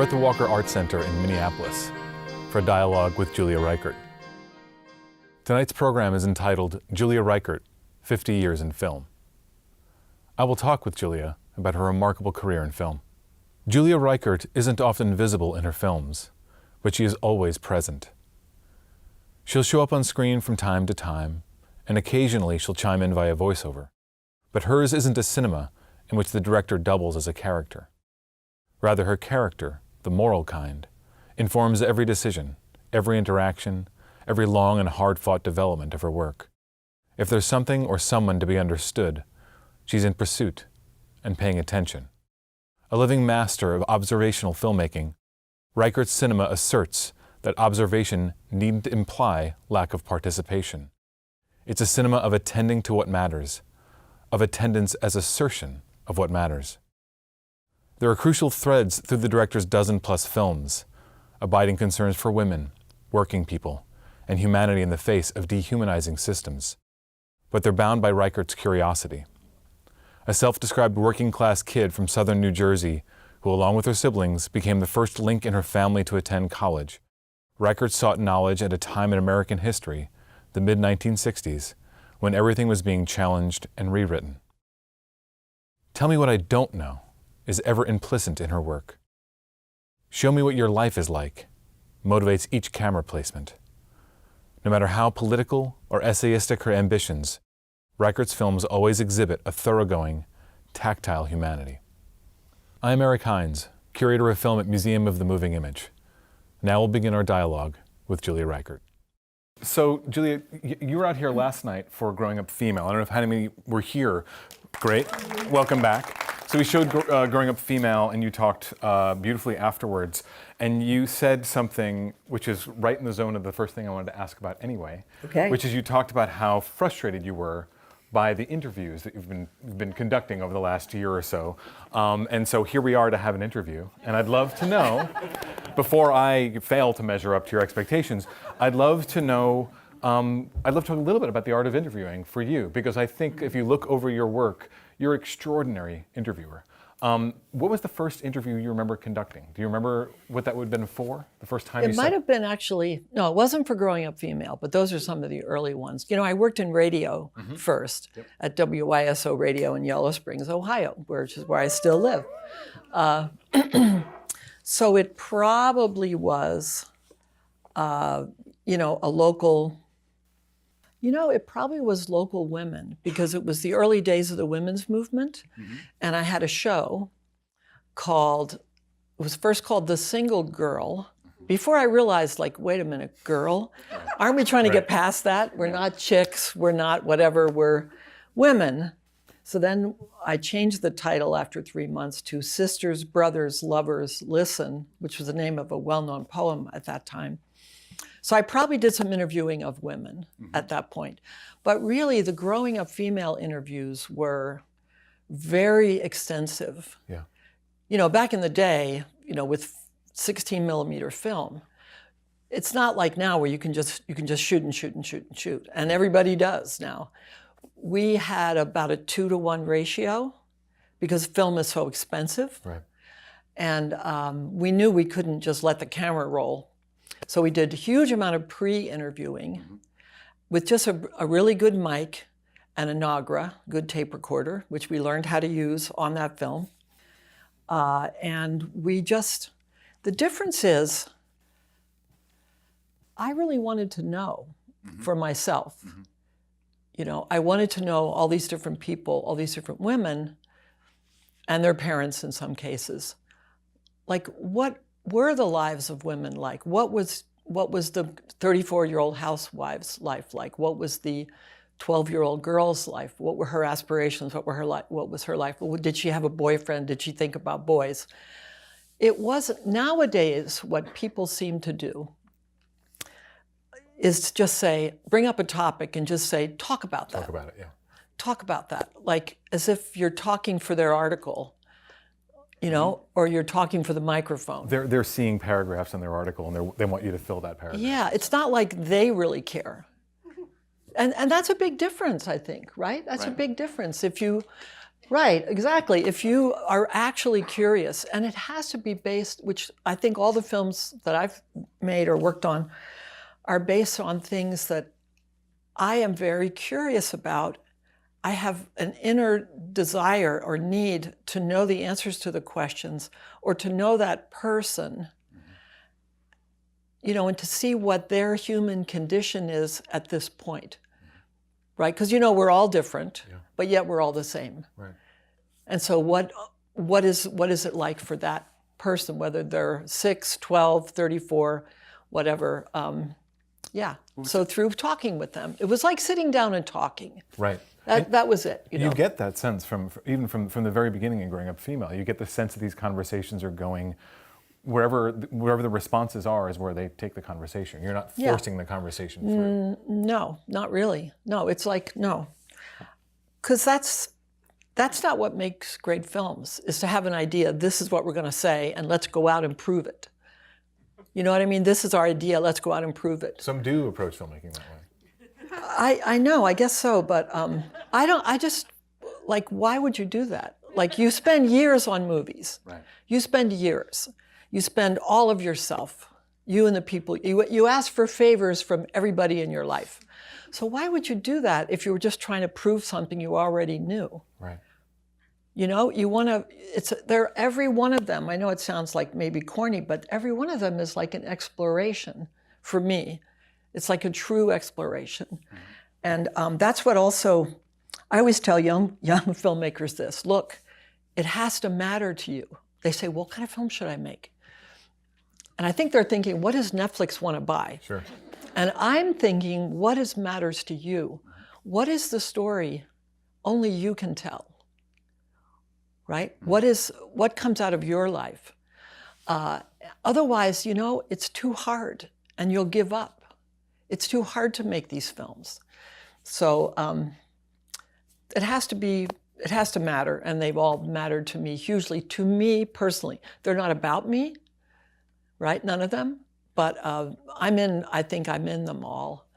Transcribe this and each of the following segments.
We're at the Walker Art Center in Minneapolis for a dialogue with Julia Reichert. Tonight's program is entitled Julia Reichert, 50 Years in Film. I will talk with Julia about her remarkable career in film. Julia Reichert isn't often visible in her films, but she is always present. She'll show up on screen from time to time, and occasionally she'll chime in via voiceover. But hers isn't a cinema in which the director doubles as a character. Rather, her character, the moral kind, informs every decision, every interaction, every long and hard-fought development of her work. If there's something or someone to be understood, she's in pursuit and paying attention. A living master of observational filmmaking, Reichert's cinema asserts that observation needn't imply lack of participation. It's a cinema of attending to what matters, of attendance as assertion of what matters. There are crucial threads through the director's dozen-plus films, abiding concerns for women, working people, and humanity in the face of dehumanizing systems. But they're bound by Reichert's curiosity. A self-described working-class kid from southern New Jersey who, along with her siblings, became the first link in her family to attend college, Reichert sought knowledge at a time in American history, the mid-1960s, when everything was being challenged and rewritten. Tell me what I don't know is ever implicit in her work. Show me what your life is like motivates each camera placement. No matter how political or essayistic her ambitions, Reichert's films always exhibit a thoroughgoing, tactile humanity. I'm Eric Hynes, curator of film at Museum of the Moving Image. Now we'll begin our dialogue with Julia Reichert. So, Julia, you were out here last night for Growing Up Female. I don't know if how many were here. Great. Welcome back. So we showed Growing Up Female, and you talked beautifully afterwards. And you said something which is right in the zone of the first thing I wanted to ask about anyway. Okay. Which is you talked about how frustrated you were by the interviews that you've been conducting over the last year or so. And so here we are to have an interview. And I'd love to know, before I fail to measure up to your expectations, I'd love to know, I'd love to talk a little bit about the art of interviewing for you, because I think if you look over your work, you're an extraordinary interviewer. What was the first interview you remember conducting? Do you remember what that would have been for? The first time It might have been actually, no, it wasn't for Growing Up Female, but those are some of the early ones. You know, I worked in radio first at WYSO Radio in Yellow Springs, Ohio, which is where I still live. So it probably was, you know, a local, it probably was local women, because it was the early days of the women's movement. And I had a show called, it was first called The Single Girl, before I realized, like, wait a minute, girl? Aren't we trying to get past that? We're not chicks, we're not whatever, we're women. So then I changed the title after 3 months to Sisters, Brothers, Lovers, Listen, which was the name of a well-known poem at that time. So I probably did some interviewing of women at that point. But really, the Growing Up Female interviews were very extensive. Yeah. You know, back in the day, with 16 millimeter film, it's not like now where you can just shoot and shoot and shoot and shoot, and everybody does now. We had about a 2-to-1 ratio because film is so expensive. Right. And we knew we couldn't just let the camera roll. So we did a huge amount of pre-interviewing with just a really good mic and a Nagra, good tape recorder, which we learned how to use on that film. And we just, the difference is, I really wanted to know for myself. I wanted to know all these different people, all these different women, and their parents in some cases. Like, what were the lives of women like? What was the 34-year-old housewife's life like? What was the 12-year-old girl's life? What were her aspirations? What was her life? Did she have a boyfriend? Did she think about boys? It wasn't. Nowadays, what people seem to do is to just say, bring up a topic and just say, talk about that. Talk about it, yeah. Talk about that, like as if you're talking for their article. Or you're talking for the microphone. They're seeing paragraphs in their article, and they want you to fill that paragraph. Yeah, it's not like they really care. And that's a big difference, I think, right? That's a big difference. If you, Right, exactly. If you are actually curious, and it has to be based, which I think all the films that I've made or worked on are based on things that I am very curious about. I have an inner desire or need to know the answers to the questions or to know that person, you know, and to see what their human condition is at this point, right? Because, you know, we're all different, but yet we're all the same. Right. And so what is it like for that person, whether they're 6, 12, 34, whatever. So through talking with them, it was like sitting down and talking. Right. That was it. You know? You get that sense from the very beginning in Growing Up Female. You get the sense that these conversations are going wherever the responses are is where they take the conversation. You're not forcing the conversation through. No, not really. No, it's like, no. Because that's not what makes great films, is to have an idea, this is what we're going to say, and let's go out and prove it. You know what I mean? This is our idea, let's go out and prove it. Some do approach filmmaking that way. I know, I guess so, but I just, like, why would you do that? Like, you spend years on movies. Right. You spend years. You spend all of yourself, you and the people. You ask for favors from everybody in your life. So why would you do that if you were just trying to prove something you already knew? Right. You know, you want to, every one of them, I know it sounds like maybe corny, but every one of them is like an exploration for me. It's like a true exploration. Mm-hmm. And that's what also, I always tell young filmmakers this, look, it has to matter to you. They say, well, what kind of film should I make? And I think they're thinking, what does Netflix want to buy? Sure. And I'm thinking, what matters to you? What is the story only you can tell? Right? What comes out of your life? Otherwise, you know, it's too hard and you'll give up. It's too hard to make these films. So it has to matter, and they've all mattered to me hugely, to me personally. They're not about me, right? None of them, but I think I'm in them all.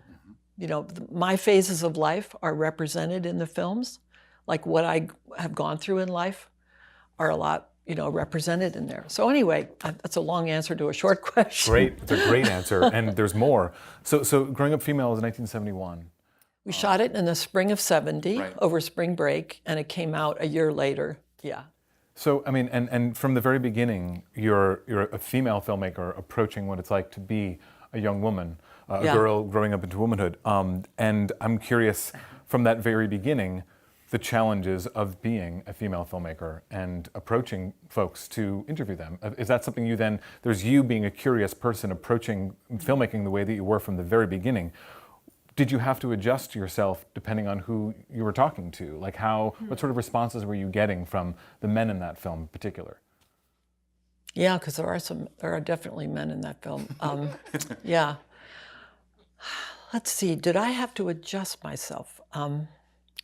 You know, my phases of life are represented in the films, like what I have gone through in life are a lot, you know, represented in there. So anyway, that's a long answer to a short question. Great, it's a great answer, and there's more. So Growing Up Female was 1971. We shot it in the spring of 70, right, over spring break, and it came out a year later, yeah. So, I mean, and from the very beginning, you're a female filmmaker approaching what it's like to be a young woman, a girl growing up into womanhood. And I'm curious, from that very beginning, the challenges of being a female filmmaker and approaching folks to interview them. Is that something you then, there's you being a curious person approaching filmmaking the way that you were from the very beginning. Did you have to adjust yourself depending on who you were talking to? Like what sort of responses were you getting from the men in that film in particular? Yeah, because there are definitely men in that film. Yeah. Let's see, did I have to adjust myself?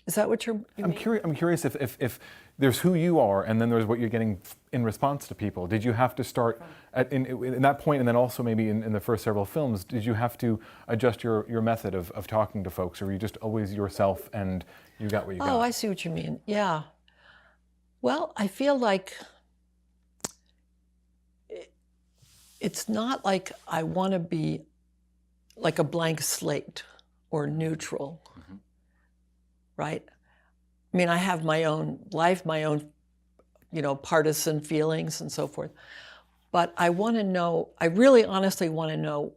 Is that what you mean? I'm curious if there's who you are and then there's what you're getting in response to people. Did you have to start in that point, and then also maybe in the first several films, did you have to adjust your method of talking to folks, or were you just always yourself and you got what you got? Oh, I see what you mean. Yeah. Well, I feel like it's not like I want to be like a blank slate or neutral. Mm-hmm. Right? I mean, I have my own life, my own, you know, partisan feelings and so forth. But I want to know, I really honestly want to know,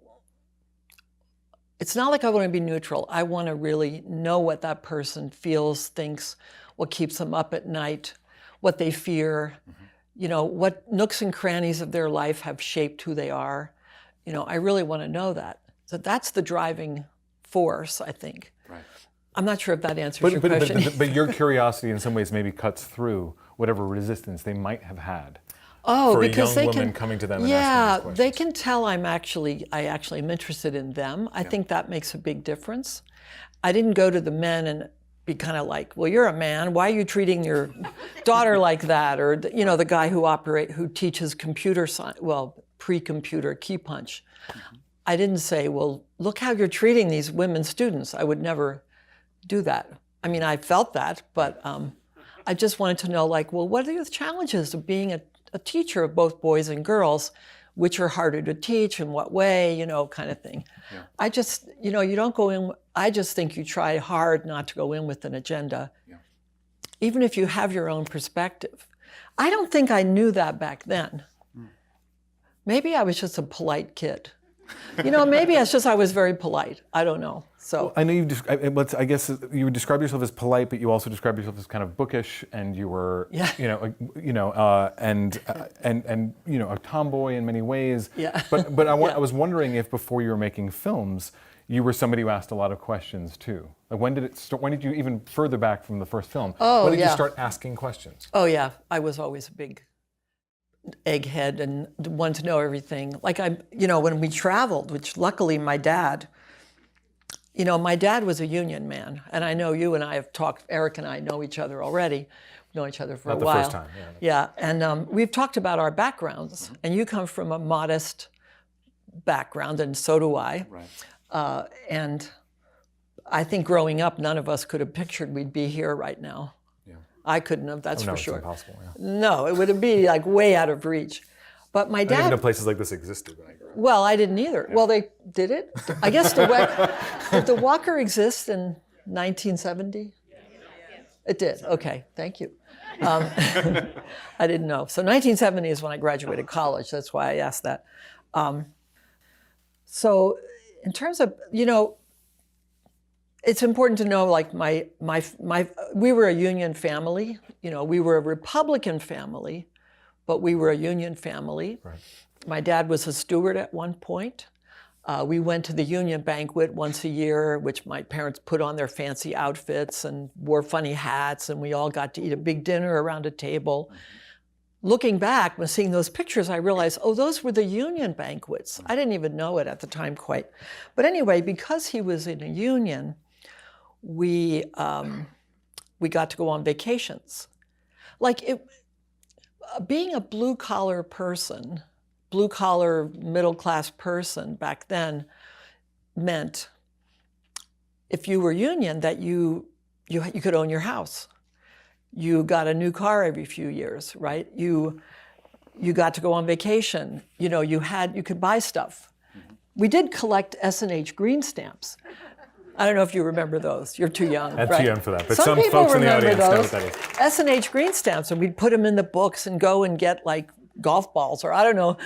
it's not like I want to be neutral. I want to really know what that person feels, thinks, what keeps them up at night, what they fear, you know, what nooks and crannies of their life have shaped who they are. You know, I really want to know that. So that's the driving force, I think. Right. I'm not sure if that answers your question. But your curiosity in some ways maybe cuts through whatever resistance they might have had. Oh, for because a young woman coming to them and asking these questions. They can tell I actually am interested in them. I think that makes a big difference. I didn't go to the men and be kind of like, well, you're a man. Why are you treating your daughter like that? Or you know, the guy who teaches computer science, well, pre-computer key punch. Mm-hmm. I didn't say, well, look how you're treating these women students. I would never do that. I mean, I felt that, but I just wanted to know, like, well, what are the challenges of being a teacher of both boys and girls? Which are harder to teach, in what way, kind of thing. Yeah. I just, you don't go in, I just think you try hard not to go in with an agenda, even if you have your own perspective. I don't think I knew that back then. Maybe I was just a polite kid. Maybe it's just I was very polite. I don't know. So well, I know I guess you would describe yourself as polite, but you also describe yourself as kind of bookish, and you were, and a tomboy in many ways. Yeah. But I was wondering if before you were making films, you were somebody who asked a lot of questions too. Like when did it start? When did you, even further back from the first film? Oh, when did you start asking questions? Oh yeah, I was always a big egghead and wanted to know everything. Like when we traveled, which luckily my dad was a union man, and I know you and I have talked. Eric and I know each other already. We've known each other for a while. Not the first time. Yeah, and we've talked about our backgrounds, and you come from a modest background, and so do I. Right. And I think growing up, none of us could have pictured we'd be here right now. Yeah. I couldn't have, that's for it's sure. Impossible, yeah. No, it would be like way out of reach. But my dad... I didn't know places like this existed when I grew up. Well, I didn't either. Yeah. Well, they did it. I guess did the Walker exist in 1970? It did. Okay, thank you. I didn't know. So 1970 is when I graduated college. That's why I asked that. So in terms of, it's important to know, like we were a union family. We were a Republican family, but we were a union family. Right. My dad was a steward at one point. We went to the union banquet once a year, which my parents put on their fancy outfits and wore funny hats, and we all got to eat a big dinner around a table. Looking back, when seeing those pictures, I realized, oh, those were the union banquets. I didn't even know it at the time quite. But anyway, because he was in a union, we got to go on vacations. Being a blue-collar person, blue-collar, middle-class person back then meant if you were union that you could own your house. You got a new car every few years, right? You got to go on vacation. You could buy stuff. We did collect S&H green stamps. I don't know if you remember those. You're too young. I'm right? too young for that, but some folks in the audience those. know what that is. S&H green stamps, and we'd put them in the books and go and get like golf balls or I don't know,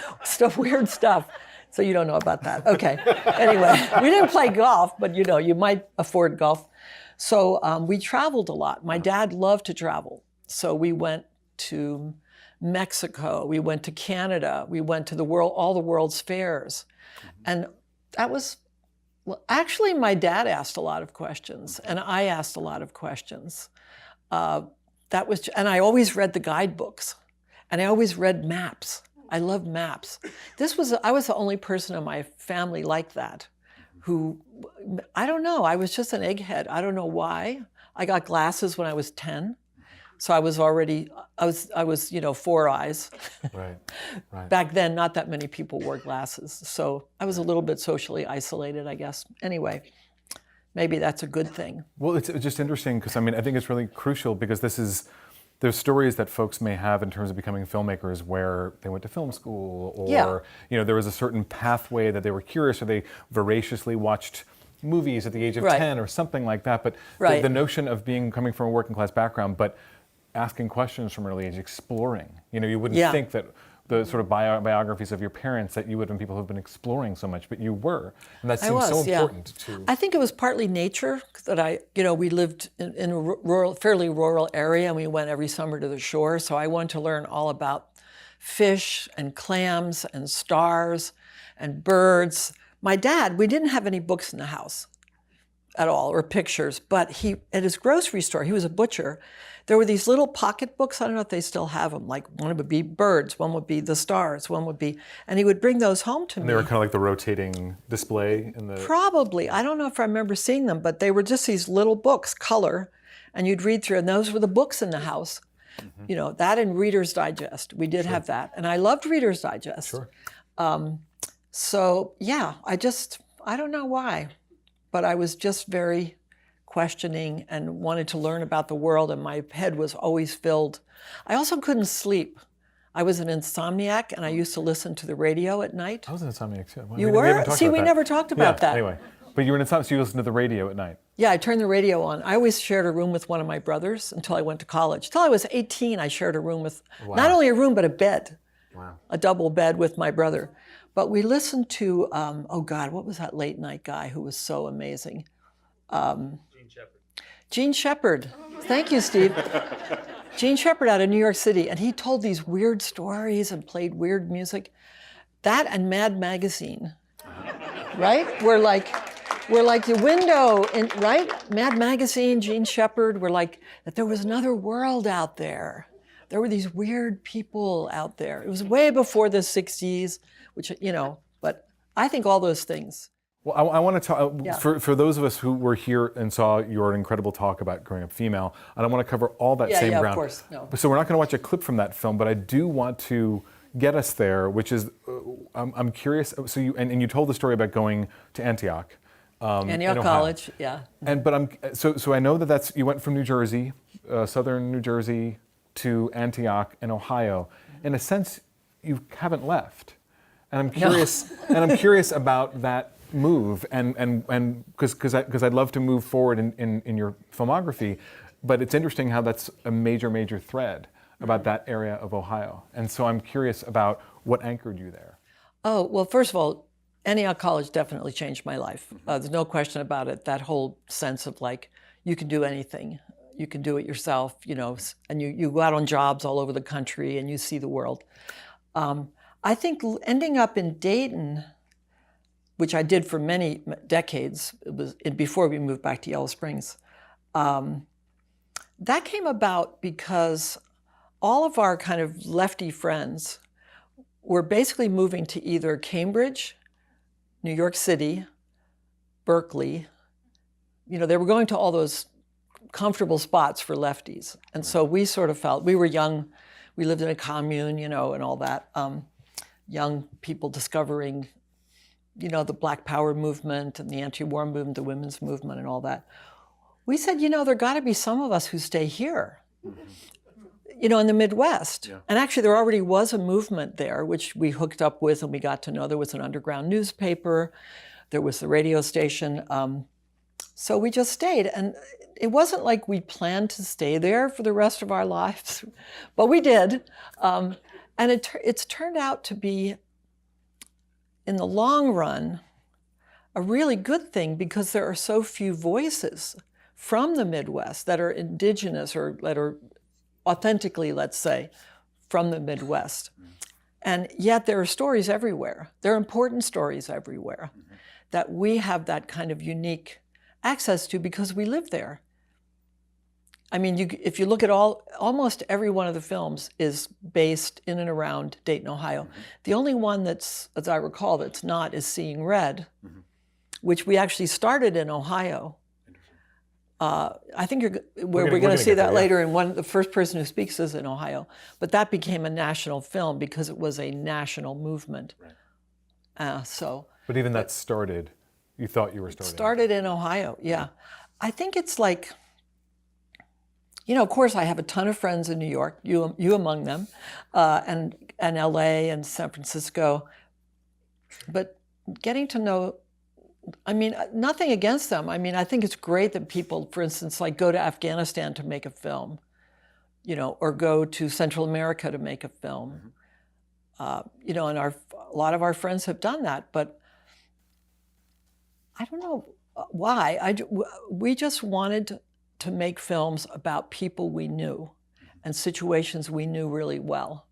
weird stuff. So you don't know about that. Okay. Anyway, we didn't play golf, but you might afford golf. So we traveled a lot. My dad loved to travel. So we went to Mexico, we went to Canada, we went to all the world's fairs. And that was, actually my dad asked a lot of questions and I asked a lot of questions. And I always read the guidebooks and I always read maps. I love maps. I was the only person in my family like that who, I don't know, I was just an egghead. I don't know why. I got glasses when I was 10. So I was 4 eyes. Right. Back then, not that many people wore glasses. So I was a little bit socially isolated, I guess. Anyway, maybe that's a good thing. Well, it's just interesting because, I think it's really crucial because there's stories that folks may have in terms of becoming filmmakers where they went to film school or, there was a certain pathway that they were curious or they voraciously watched movies at the age of 10 or something like that. But the notion of coming from a working class background, but asking questions from early age, exploring. You wouldn't think that the sort of biographies of your parents that you would have been people who've been exploring so much, but you were. And that seems so important to... I think it was partly nature that we lived in a fairly rural area and we went every summer to the shore. So I wanted to learn all about fish and clams and stars and birds. My dad, we didn't have any books in the house at all or pictures, but at his grocery store, he was a butcher. There were these little pocket books, I don't know if they still have them, like one would be birds, one would be the stars, and he would bring those home to me. And they were kind of like the rotating display in the... Probably, I don't know if I remember seeing them, but they were just these little books, color, and you'd read through, and those were the books in the house. Mm-hmm. That and Reader's Digest, we did have that, and I loved Reader's Digest. Sure. So yeah, I don't know why, but I was just very questioning and wanted to learn about the world, and my head was always filled. I also couldn't sleep. I was an insomniac, and I used to listen to the radio at night. I was an insomniac too. You were? See, we never talked about that. Anyway, but you were an insomniac, so you listened to the radio at night. Yeah, I turned the radio on. I always shared a room with one of my brothers until I went to college. Till I was 18, I shared a room with, not only a room, but a bed. Wow. A double bed with my brother. But we listened to, oh God, what was that late night guy who was so amazing? Gene Shepherd. Gene Shepherd. Thank you, Steve. Gene Shepherd out of New York City. And he told these weird stories and played weird music. That and Mad Magazine, right? We're like the window, in, right? Mad Magazine, Gene Shepherd, we're like, that there was another world out there. There were these weird people out there. It was way before the 60s, which, you know, but I think all those things. Well, I want to talk, for those of us who were here and saw your incredible talk about growing up female, I don't want to cover all that same ground. Yeah, of course, no. So we're not going to watch a clip from that film, but I do want to get us there, which is, I'm curious, so you told the story about going to Antioch. Antioch College, yeah. So I know that you went from New Jersey, southern New Jersey, to Antioch in Ohio. In a sense, you haven't left, and I'm curious. And I'm curious about that move, and because I'd love to move forward in your filmography, but it's interesting how that's a major thread about that area of Ohio, and so I'm curious about what anchored you there. Oh well, first of all, Antioch College definitely changed my life. There's no question about it. That whole sense of like, you can do anything. You can do it yourself, you know, and you go out on jobs all over the country and you see the world. I think ending up in Dayton, which I did for many decades, it was before we moved back to Yellow Springs, that came about because all of our kind of lefty friends were basically moving to either Cambridge, New York City, Berkeley. You know, they were going to all those comfortable spots for lefties. And so we sort of felt, we were young, we lived in a commune, you know, and all that. Young people discovering, you know, the Black Power movement and the anti-war movement, the women's movement and all that. We said, you know, there got to be some of us who stay here, you know, in the Midwest. Yeah. And actually there already was a movement there, which we hooked up with and we got to know. There was an underground newspaper, there was the radio station. So we just stayed, and it wasn't like we planned to stay there for the rest of our lives, but we did. And it's turned out to be, in the long run, a really good thing because there are so few voices from the Midwest that are indigenous or that are authentically, let's say, from the Midwest. And yet there are stories everywhere. There are important stories everywhere that we have that kind of unique access to because we live there. I mean, if you look at almost every one of the films is based in and around Dayton, Ohio. The only one that's, as I recall, that's not is Seeing Red, which we actually started in Ohio. I think we're going to see that later, and the first person who speaks is in Ohio. But that became a national film because it was a national movement. But even that started, you thought you were starting? Started in Ohio, yeah. I think it's like, you know, of course I have a ton of friends in New York, you among them, and LA and San Francisco. But getting to know, I mean, nothing against them. I mean, I think it's great that people, for instance, like go to Afghanistan to make a film, you know, or go to Central America to make a film. You know, and a lot of our friends have done that, but I don't know why. We just wanted to make films about people we knew and situations we knew really well.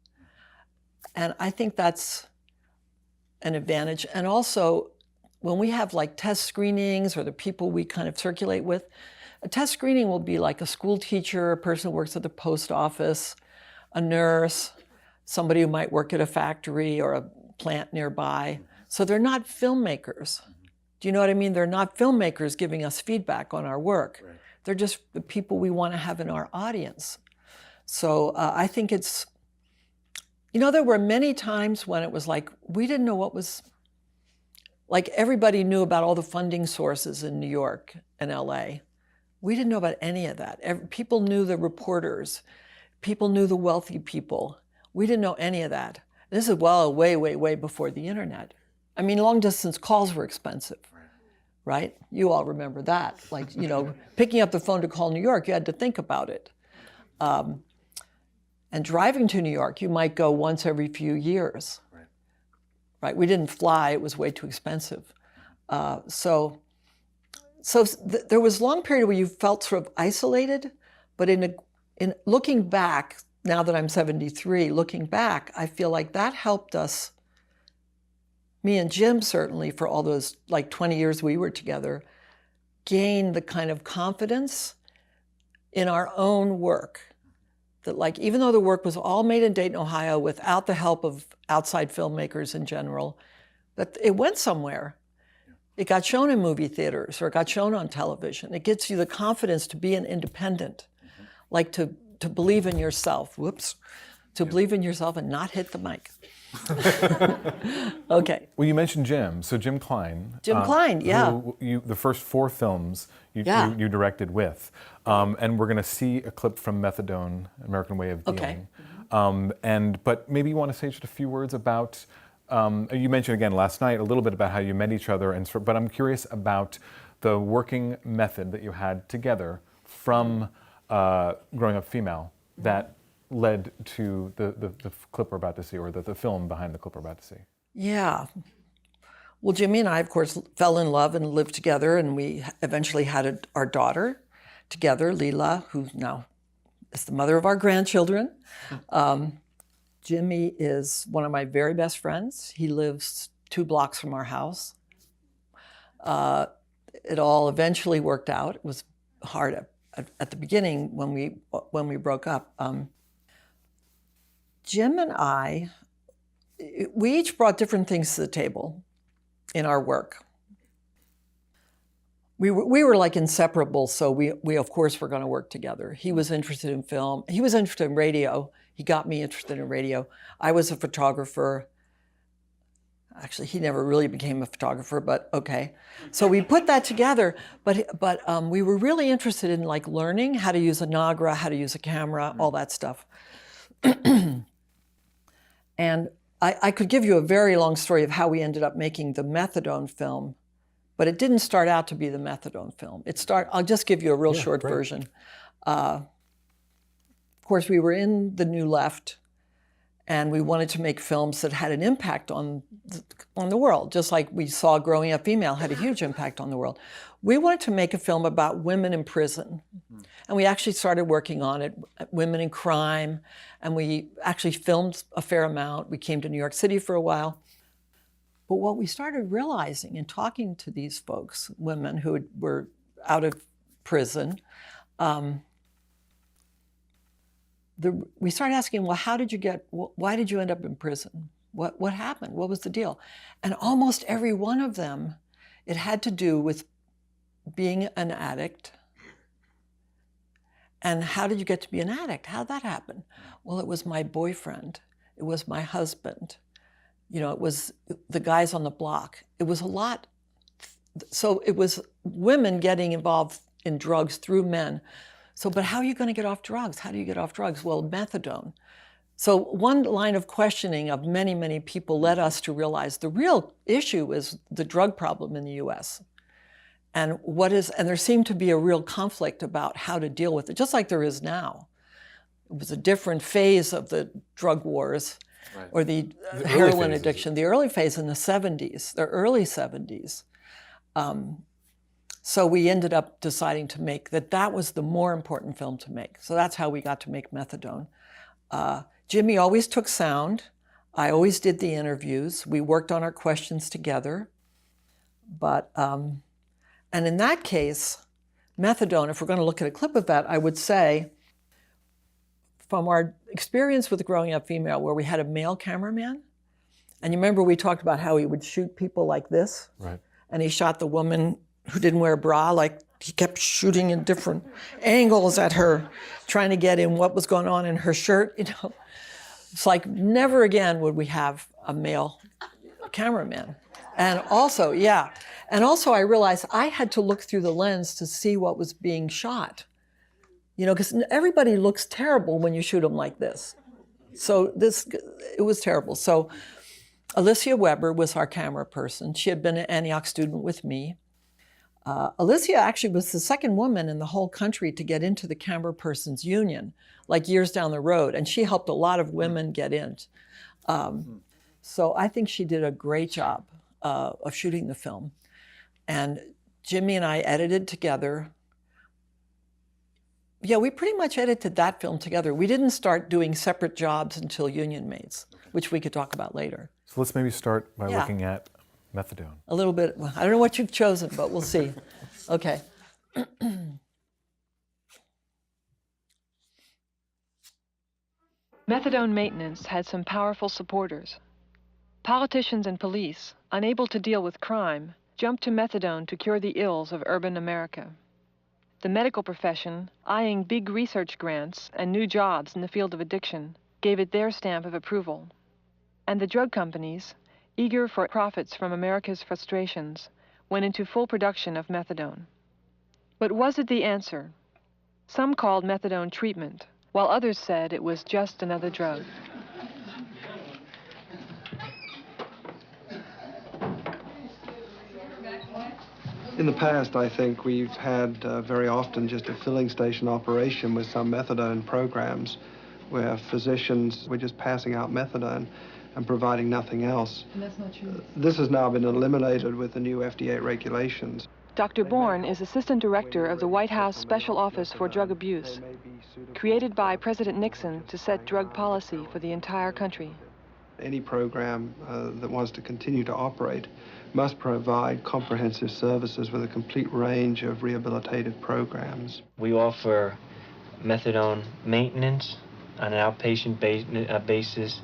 And I think that's an advantage. And also, when we have like test screenings or the people we kind of circulate with, a test screening will be like a school teacher, a person who works at the post office, a nurse, somebody who might work at a factory or a plant nearby. So they're not filmmakers. Do you know what I mean? They're not filmmakers giving us feedback on our work. Right. They're just the people we want to have in our audience. So I think it's, you know, there were many times when it was like, we didn't know what was, like everybody knew about all the funding sources in New York and LA. We didn't know about any of that. People knew the reporters. People knew the wealthy people. We didn't know any of that. This is way, way, way before the internet. I mean, long distance calls were expensive, right? You all remember that. Like, you know, picking up the phone to call New York, you had to think about it. And driving to New York, you might go once every few years, right? We didn't fly, it was way too expensive. So there was a long period where you felt sort of isolated, but in looking back, now that I'm 73, looking back, I feel like that helped us, me and Jim certainly, for all those like 20 years we were together, gain the kind of confidence in our own work. That like, even though the work was all made in Dayton, Ohio, without the help of outside filmmakers in general, that it went somewhere. It got shown in movie theaters or it got shown on television. It gives you the confidence to be an independent, like to believe in yourself. To believe in yourself and not hit the mic. Okay. Well, you mentioned Jim. So Jim Klein. Jim Klein, yeah. Who the first 4 films you directed with. And we're going to see a clip from Methadone, American Way of Dealing. Okay. But maybe you want to say just a few words about, you mentioned again last night a little bit about how you met each other, but I'm curious about the working method that you had together from Growing Up Female that led to the clip we're about to see, or the film behind the clip we're about to see. Yeah. Well, Jimmy and I, of course, fell in love and lived together, and we eventually had our daughter together, Leela, who now is the mother of our grandchildren. Jimmy is one of my very best friends. He lives 2 blocks from our house. It all eventually worked out. It was hard at the beginning when we broke up. Jim and I, we each brought different things to the table in our work. We were like inseparable, so we of course were going to work together. He was interested in film. He was interested in radio. He got me interested in radio. I was a photographer. Actually, he never really became a photographer, but okay. So we put that together, but we were really interested in like learning how to use a Nagra, how to use a camera, all that stuff. And I could give you a very long story of how we ended up making the Methadone film, but it didn't start out to be the Methadone film. I'll just give you a real short version. Of course, we were in the New Left, and we wanted to make films that had an impact on the world, just like we saw Growing Up Female had a huge impact on the world. We wanted to make a film about women in prison. And we actually started working on it, women in crime, and we actually filmed a fair amount. We came to New York City for a while. But what we started realizing in talking to these folks, women who were out of prison, we started asking, well, why did you end up in prison? What happened? What was the deal? And almost every one of them, it had to do with being an addict. And how did you get to be an addict? How did that happen? Well, it was my boyfriend. It was my husband. You know, it was the guys on the block. It was a lot. So it was women getting involved in drugs through men. So, but how are you going to get off drugs? How do you get off drugs? Well, methadone. So one line of questioning of many, many people led us to realize the real issue is the drug problem in the US. And there seemed to be a real conflict about how to deal with it, just like there is now. It was a different phase of the drug wars, right, or the heroin addiction, the early phase in the 70s, the early 70s. So we ended up deciding to make that was the more important film to make. So that's how we got to make Methadone. Jimmy always took sound. I always did the interviews. We worked on our questions together. But, and in that case, Methadone, if we're going to look at a clip of that, I would say, from our experience with Growing Up Female, where we had a male cameraman, and you remember we talked about how he would shoot people like this? Right. And he shot the woman who didn't wear a bra, like he kept shooting in different angles at her, trying to get in what was going on in her shirt, you know. It's like never again would we have a male cameraman. And also, And also I realized I had to look through the lens to see what was being shot. You know, because everybody looks terrible when you shoot them like this. So it was terrible. So Alicia Weber was our camera person. She had been an Antioch student with me. Alicia actually was the second woman in the whole country to get into the camera persons union, like years down the road. And she helped a lot of women get in. So I think she did a great job of shooting the film. And Jimmy and I edited together. Yeah, we pretty much edited that film together. We didn't start doing separate jobs until Union Mates, which we could talk about later. So let's maybe start by looking at methadone. A little bit. Well, I don't know what you've chosen, but we'll see. Okay. Methadone maintenance had some powerful supporters. Politicians and police, unable to deal with crime, jumped to methadone to cure the ills of urban America. The medical profession, eyeing big research grants and new jobs in the field of addiction, gave it their stamp of approval. And the drug companies, eager for profits from America's frustrations, went into full production of methadone. But was it the answer? Some called methadone treatment, while others said it was just another drug. In the past, I think we've had very often just a filling station operation with some methadone programs where physicians were just passing out methadone and providing nothing else. And that's not true. This has now been eliminated with the new FDA regulations. Dr. Bourne is Assistant Director of the White House Special Office for Drug Abuse, created by President Nixon to set drug policy for the entire country. Any program that wants to continue to operate must provide comprehensive services with a complete range of rehabilitative programs. We offer methadone maintenance on an outpatient basis,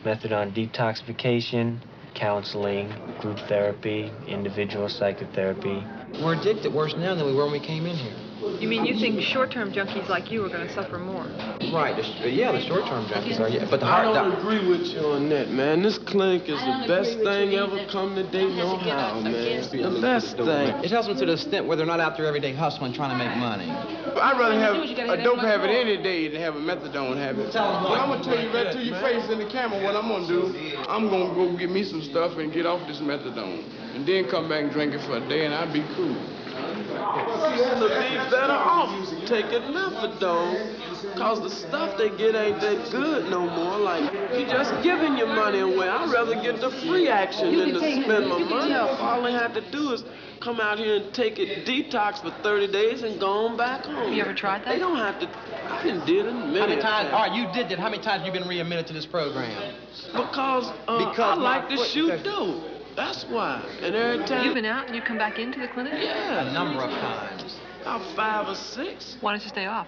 methadone detoxification, counseling, group therapy, individual psychotherapy. We're addicted worse now than we were when we came in here. You mean you think short-term junkies like you are going to suffer more? Right, yeah, the short-term junkies are, yeah, but the I hard... don't agree with you on that, man. This clinic is the best thing ever come to Dayton, Ohio, man. The best thing. It helps them to the extent where they're not out there every day hustling, trying to make money. I'd rather have a dope habit any day than have a methadone habit. But I'm going to tell you right to your face in the camera what I'm going to do. I'm going to go get me some stuff and get off this methadone. And then come back and drink it for a day and I'll be cool. To be better off taking methadone, cause the stuff they get ain't that good no more. Like, you're just giving your money away. I'd rather get the free action than to spend my money. All they have to do is come out here and take it detox for 30 days and go on back home. You ever tried that? They don't have to. I done did it many How many times? times. All right, you did that. How many times have you been readmitted to this program? Because I like to shoot dope. That's why. And every time. You've been out and you come back into the clinic? Yeah. A number of times. About 5 or 6. Why don't you stay off?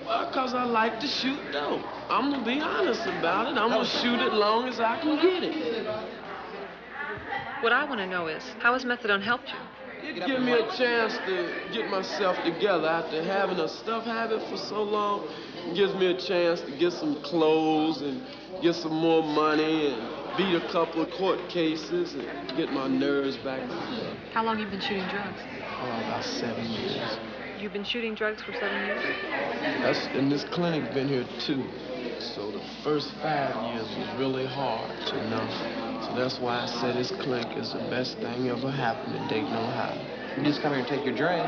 Well, because I like to shoot dope. I'm going to be honest about it. I'm going to shoot it long as I can get it. What I want to know is, how has methadone helped you? It gives me a chance to get myself together after having a stuff habit for so long. It gives me a chance to get some clothes and get some more money and beat a couple of court cases and get my nerves back. How long have you been shooting drugs? Oh, about 7 years. You've been shooting drugs for 7 years? And this clinic been here 2. So the first 5 years was really hard, you know. So that's why I said this clinic is the best thing ever happened in Dayton, Ohio. You just come here and take your drink.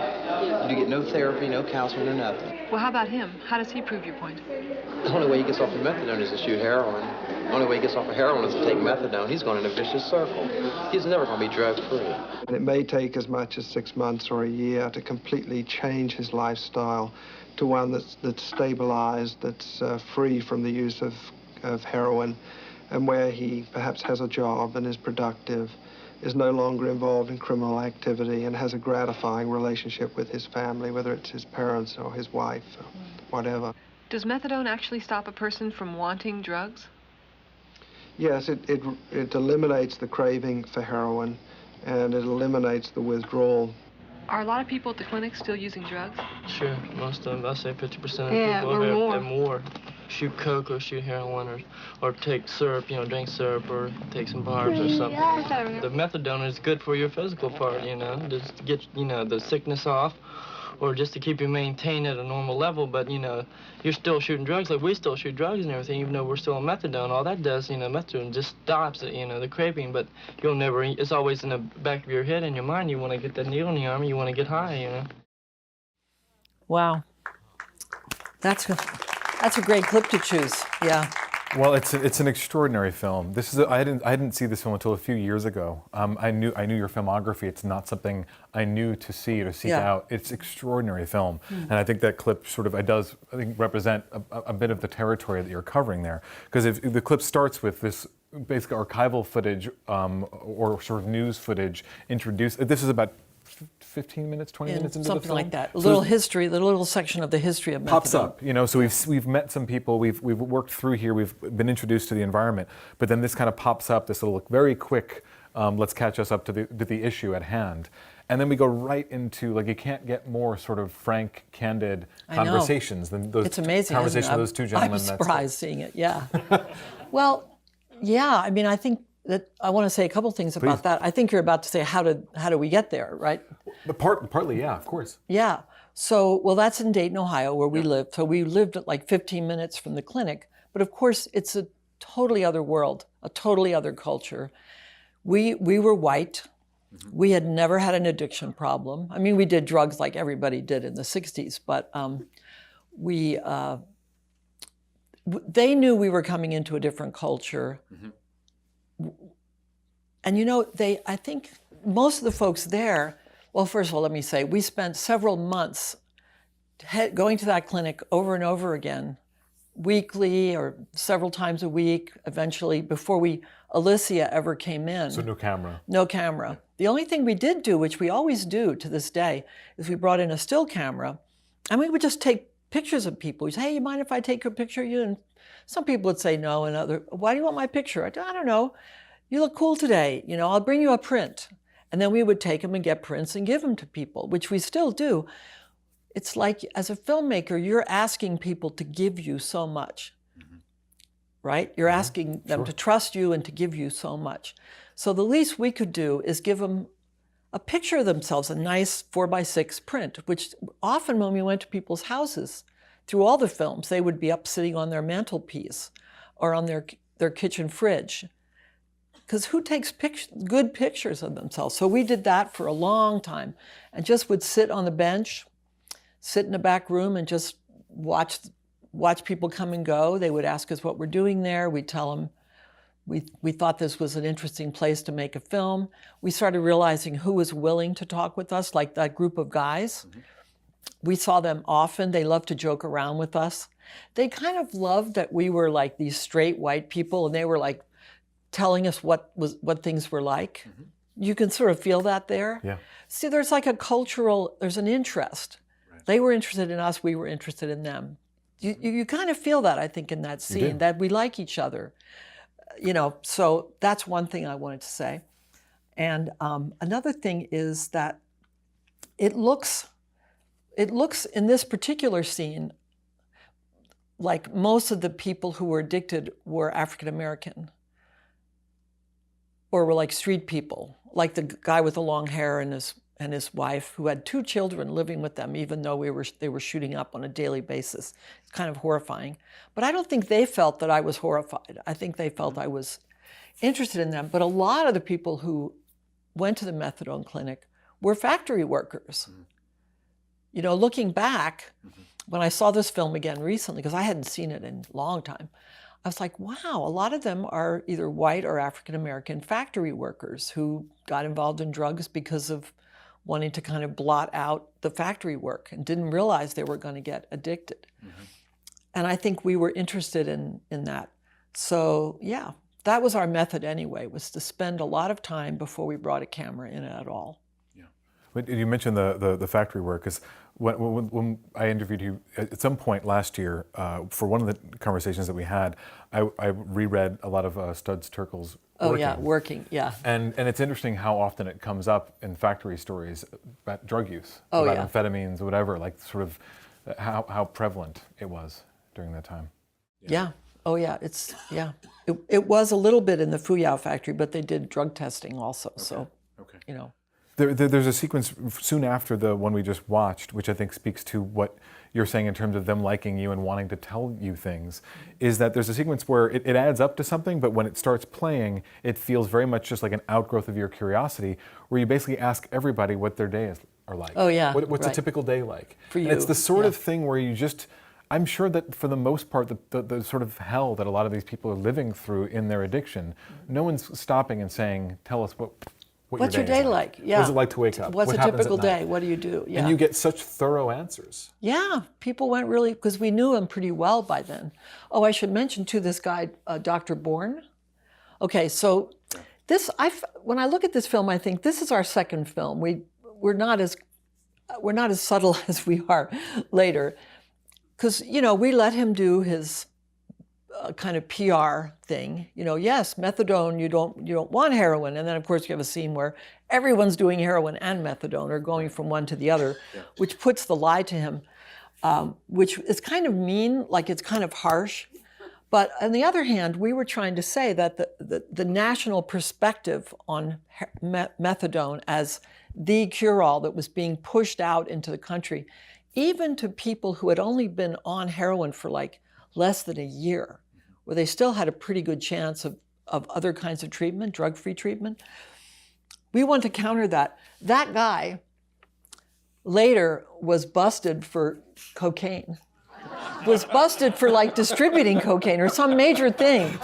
You get no therapy, no counseling, or nothing. Well, how about him? How does he prove your point? The only way he gets off of methadone is to shoot heroin. The only way he gets off of heroin is to take methadone. He's going in a vicious circle. He's never going to be drug-free. And it may take as much as 6 months or a year to completely change his lifestyle to one that's stabilized, that's free from the use of heroin, and where he perhaps has a job and is productive, is no longer involved in criminal activity, and has a gratifying relationship with his family, whether it's his parents or his wife or whatever. Does methadone actually stop a person from wanting drugs? Yes, it eliminates the craving for heroin, and it eliminates the withdrawal. Are a lot of people at the clinic still using drugs? Sure, most of them, I'll say 50% of Yeah, people or have more. and more. shoot coke or shoot heroin or take syrup, drink syrup or take some barbs or something. The methadone is good for your physical part, just to get, the sickness off or just to keep you maintained at a normal level. But, you're still shooting drugs like we still shoot drugs and everything, even though we're still on methadone. All that does, methadone just stops it, the craving, but you'll never, it's always in the back of your head and your mind. You want to get that needle in your arm, you want to get high, Wow. That's a great clip to choose. Yeah. Well, it's an extraordinary film. I didn't see this film until a few years ago. I knew your filmography. It's not something I knew to see or to seek out. It's an extraordinary film, and I think that clip sort of does represent a bit of the territory that you're covering there. Because if the clip starts with this basic archival footage or sort of news footage introduced. This is about 15 minutes, 20 minutes into the film? Something like that. A little history, the little section of the history of methadone. Pops up, so we've met some people, we've worked through here, we've been introduced to the environment, but then this kind of pops up, this little very quick, let's catch us up to the issue at hand. And then we go right into, you can't get more sort of frank, candid conversations than those conversations of those two gentlemen. I'm surprised seeing it, yeah. Well, yeah, I think that I want to say a couple things about that. I think you're about to say how do we get there, right? But partly, yeah, of course. Yeah. So, well, that's in Dayton, Ohio, where we lived. So we lived at 15 minutes from the clinic. But of course, it's a totally other world, a totally other culture. We were white. Mm-hmm. We had never had an addiction problem. We did drugs like everybody did in the 60s, but they knew we were coming into a different culture. Mm-hmm. And I think most of the folks there, well, first of all, let me say, we spent several months going to that clinic over and over again, weekly or several times a week, eventually, before Alicia ever came in. So no camera. No camera. Yeah. The only thing we did do, which we always do to this day, is we brought in a still camera, and we would just take pictures of people. We'd say, hey, you mind if I take a picture of you? And some people would say no, and why do you want my picture? I don't know. You look cool today. I'll bring you a print. And then we would take them and get prints and give them to people, which we still do. It's like, as a filmmaker, you're asking people to give you so much, mm-hmm. right? You're mm-hmm. asking them to trust you and to give you so much. So the least we could do is give them a picture of themselves, a nice 4x6 print, which often when we went to people's houses, through all the films, they would be up sitting on their mantelpiece or on their kitchen fridge. Because who takes good pictures of themselves? So we did that for a long time and just would sit on the bench, sit in the back room and just watch people come and go. They would ask us what we're doing there. We'd tell them we thought this was an interesting place to make a film. We started realizing who was willing to talk with us, like that group of guys. Mm-hmm. We saw them often. They loved to joke around with us. They kind of loved that we were like these straight white people and they were like telling us what things were like. Mm-hmm. You can sort of feel that there. Yeah. See, there's like there's an interest. Right. They were interested in us, we were interested in them. You kind of feel that, I think, in that scene, that we like each other. So that's one thing I wanted to say. And another thing is that it looks in this particular scene like most of the people who were addicted were African American. Or were like street people, like the guy with the long hair and his wife, who had 2 children living with them, even though they were shooting up on a daily basis. It's kind of horrifying. But I don't think they felt that I was horrified. I think they felt I was interested in them. But a lot of the people who went to the methadone clinic were factory workers. Mm-hmm. Looking back, mm-hmm. when I saw this film again recently, because I hadn't seen it in a long time, I was like, wow, a lot of them are either white or African-American factory workers who got involved in drugs because of wanting to kind of blot out the factory work and didn't realize they were going to get addicted. Mm-hmm. And I think we were interested in that. So yeah, that was our method anyway, was to spend a lot of time before we brought a camera in at all. Yeah. But you mentioned the factory work, because when I interviewed you at some point last year, for one of the conversations that we had, I reread a lot of Studs Terkel's Working. Oh yeah, Working, yeah. And it's interesting how often it comes up in factory stories about drug use, about amphetamines, whatever, like sort of how prevalent it was during that time. Yeah. Oh, yeah. It was a little bit in the Fuyao factory, but they did drug testing also. Okay. So, you know. There's a sequence soon after the one we just watched, which I think speaks to what you're saying in terms of them liking you and wanting to tell you things, is that there's a sequence where it adds up to something, but when it starts playing, it feels very much just like an outgrowth of your curiosity, where you basically ask everybody what their days are like. Oh, yeah. What's a typical day like? For you. And it's the sort of thing where you just, I'm sure that for the most part, the sort of hell that a lot of these people are living through in their addiction, no one's stopping and saying, tell us what's your day like? Yeah. What's it like to wake up? What's what a typical day? What do you do? Yeah. And you get such thorough answers. Yeah, people went really, because we knew him pretty well by then. Oh, I should mention too, this guy, Dr. Bourne. Okay, so when I look at this film, I think this is our second film. We're not as subtle as we are later, because we let him do his kind of PR thing. Yes, methadone, you don't want heroin. And then of course you have a scene where everyone's doing heroin and methadone or going from one to the other, which puts the lie to him, which is kind of mean, like it's kind of harsh. But on the other hand, we were trying to say that the national perspective on methadone as the cure-all that was being pushed out into the country, even to people who had only been on heroin for like less than a year, where they still had a pretty good chance of other kinds of treatment, drug-free treatment. We want to counter that. That guy later was busted for cocaine, was busted for like distributing cocaine or some major thing.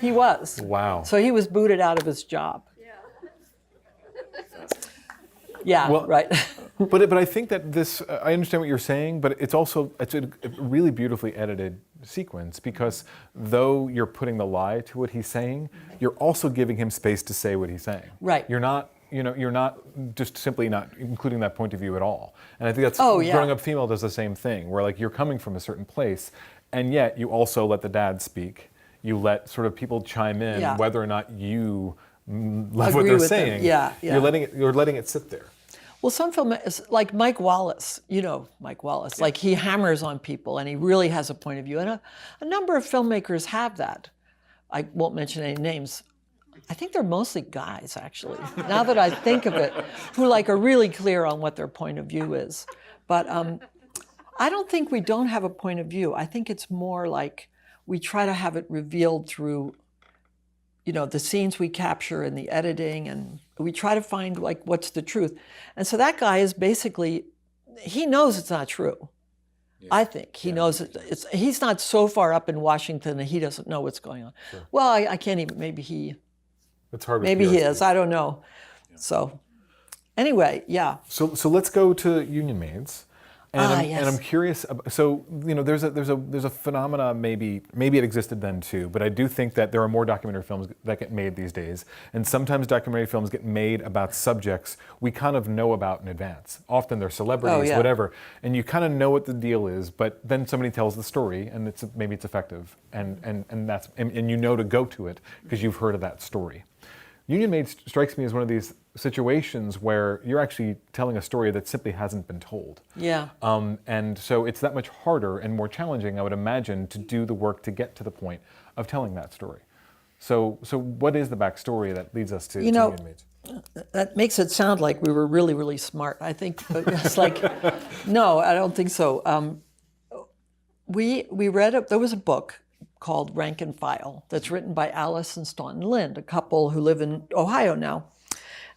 He was. Wow. So he was booted out of his job. Yeah, well, right. but I think that this, I understand what you're saying, but it's a really beautifully edited sequence, because though you're putting the lie to what he's saying, you're also giving him space to say what he's saying. Right. You're not just simply not including that point of view at all. And I think that's, Oh, yeah. Growing Up Female does the same thing, where like you're coming from a certain place, and yet you also let the dad speak. You let sort of people chime in, Yeah. whether or not you love what Agree they're with them. saying. Yeah. You're letting it sit there. Well, some filmmakers, like Mike Wallace, Mike Wallace, like he hammers on people and he really has a point of view. And a number of filmmakers have that. I won't mention any names. I think they're mostly guys, actually, now that I think of it, who like are really clear on what their point of view is. But I don't think we don't have a point of view. I think it's more like we try to have it revealed through the scenes we capture and the editing, and we try to find like what's the truth. And so that guy is basically, he knows it's not true. Yeah. I think he knows he's not so far up in Washington that he doesn't know what's going on. Sure. Well, I can't even, it's hard. Maybe he is, I don't know. Yeah. So anyway, yeah. So let's go to Union Maids. And yes. And I'm curious. So there's a phenomena. Maybe it existed then too. But I do think that there are more documentary films that get made these days. And sometimes documentary films get made about subjects we kind of know about in advance. Often they're celebrities, whatever, and you kind of know what the deal is. But then somebody tells the story, and maybe it's effective, and you know to go to it because you've heard of that story. Union Maids strikes me as one of these situations where you're actually telling a story that simply hasn't been told. Yeah. And so it's that much harder and more challenging, I would imagine, to do the work to get to the point of telling that story. So what is the backstory that leads us to Union Maids? That makes it sound like we were really, really smart. I think it's like, no, I don't think so. We read, there was a book called Rank and File that's written by Alice and Staunton Lind, a couple who live in Ohio now.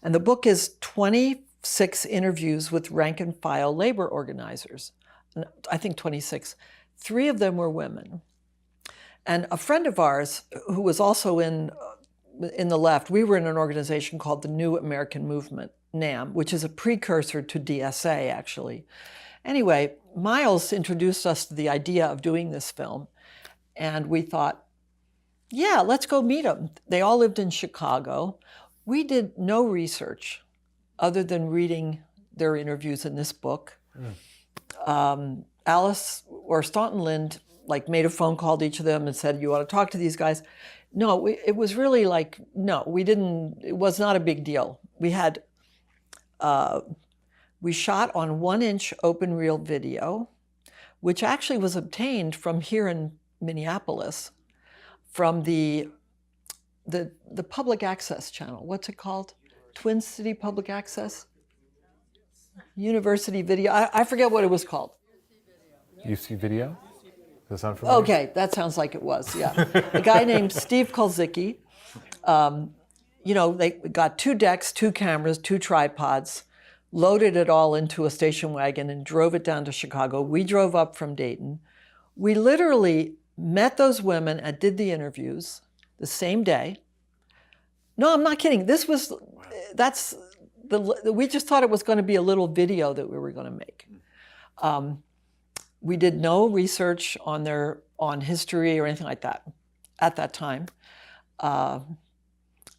And the book is 26 interviews with rank and file labor organizers. I think 26. 3 of them were women. And a friend of ours who was also in the left, we were in an organization called the New American Movement, NAM, which is a precursor to DSA, actually. Anyway, Miles introduced us to the idea of doing this film. And we thought, yeah, let's go meet them. They all lived in Chicago. We did no research other than reading their interviews in this book. Alice or Staunton Lind made a phone call to each of them and said, you want to talk to these guys? No, it was really we didn't, it was not a big deal. We had, we shot on 1-inch open reel video, which actually was obtained from here in Minneapolis from the public access channel. What's it called? Twin City Public Access? University Video. I forget what it was called. UC Video? Does that sound familiar? Okay, that sounds like it was, yeah. A guy named Steve Kulzicki. You know, they got 2 decks, 2 cameras, 2 tripods, loaded it all into a station wagon and drove it down to Chicago. We drove up from Dayton. We literally met those women and did the interviews the same day. No, I'm not kidding. We just thought it was going to be a little video that we were going to make. We did no research on history or anything like that at that time.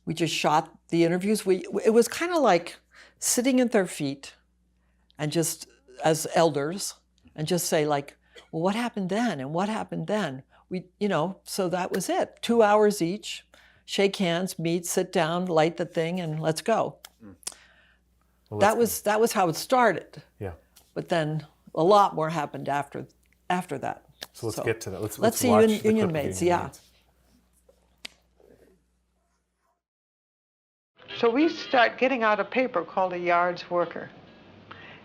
We just shot the interviews. It was kind of like sitting at their feet and just as elders and just say like, well, what happened then? And what happened then? So that was it. 2 hours each, shake hands, meet, sit down, light the thing, and let's go. Well, that was how it started. Yeah. But then a lot more happened after that. So let's get to that. Let's see watch the Union clip of Maids, Union yeah. Maids. So we start getting out a paper called a Yards Worker.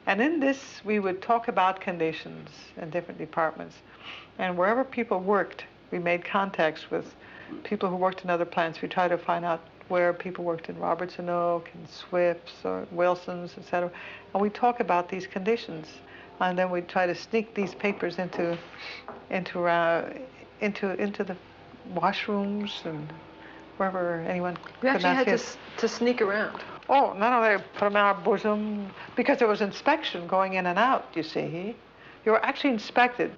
And in this, we would talk about conditions in different departments. And wherever people worked, we made contacts with people who worked in other plants. We tried to find out where people worked in Robertson Oak, and Swifts, or Wilson's, etc. And we talk about these conditions. And then we try to sneak these papers into the washrooms and wherever anyone You could actually not had see it. to sneak around. Oh, not only put them in our bosom, because there was inspection going in and out, you see. You were actually inspected.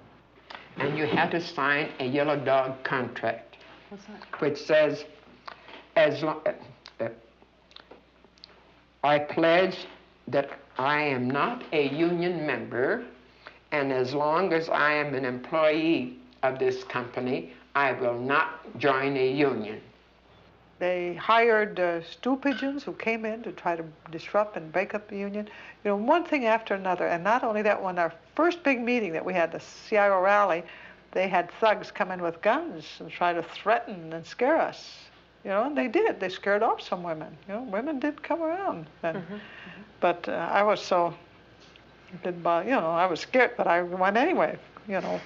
And you had to sign a yellow dog contract. What's that? Which says, I pledge that I am not a union member, and as long as I am an employee of this company, I will not join a union. They hired stool pigeons who came in to try to disrupt and break up the union. You know, one thing after another. And not only that, when our first big meeting that we had, the CIO rally, they had thugs come in with guns and try to threaten and scare us. You know, and they did. They scared off some women. You know, women did come around then. But I was so, I was scared, but I went anyway, you know.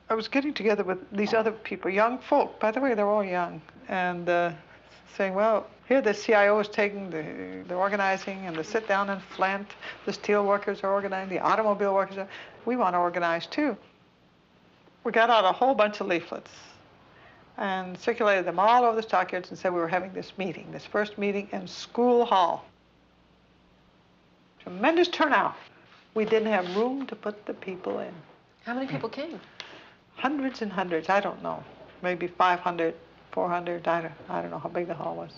I was getting together with these other people, young folk. By the way, they're all young. And saying, well, here the CIO is taking the organizing and the sit down in Flint. The steel workers are organizing, the automobile workers are. We want to organize too. We got out a whole bunch of leaflets and circulated them all over the stockyards and said we were having this meeting, this first meeting in School Hall. Tremendous turnout. We didn't have room to put the people in. How many people came? Hundreds and hundreds, I don't know. Maybe 500, 400, I don't know how big the hall was.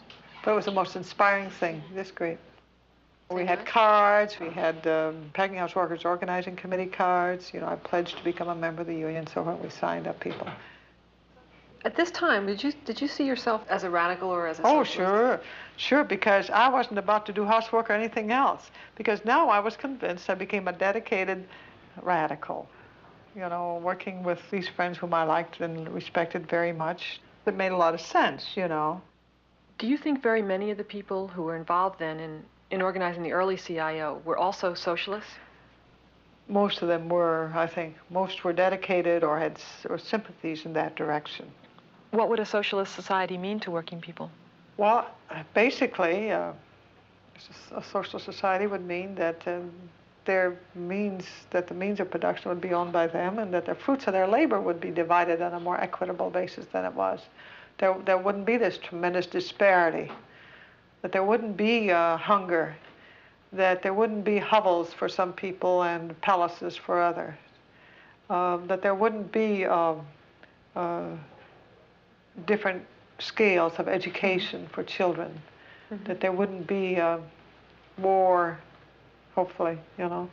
But it was the most inspiring thing, this great. We had cards, we had Packing House Workers Organizing Committee cards. You know, I pledged to become a member of the union, so we signed up people. At this time, did you see yourself as a radical or as a Oh, socialist? sure, because I wasn't about to do housework or anything else. Because now I was convinced I became a dedicated radical. You know, working with these friends whom I liked and respected very much. It made a lot of sense, you know. Do you think very many of the people who were involved then in organizing the early CIO were also socialists? Most of them were, I think. Most were dedicated or had sympathies in that direction. What would a socialist society mean to working people? Well, basically, a social society would mean that the means of production would be owned by them, and that the fruits of their labor would be divided on a more equitable basis than it was. There wouldn't be this tremendous disparity, that there wouldn't be hunger, that there wouldn't be hovels for some people and palaces for others, that there wouldn't be different scales of education for children, that there wouldn't be war, hopefully, you know.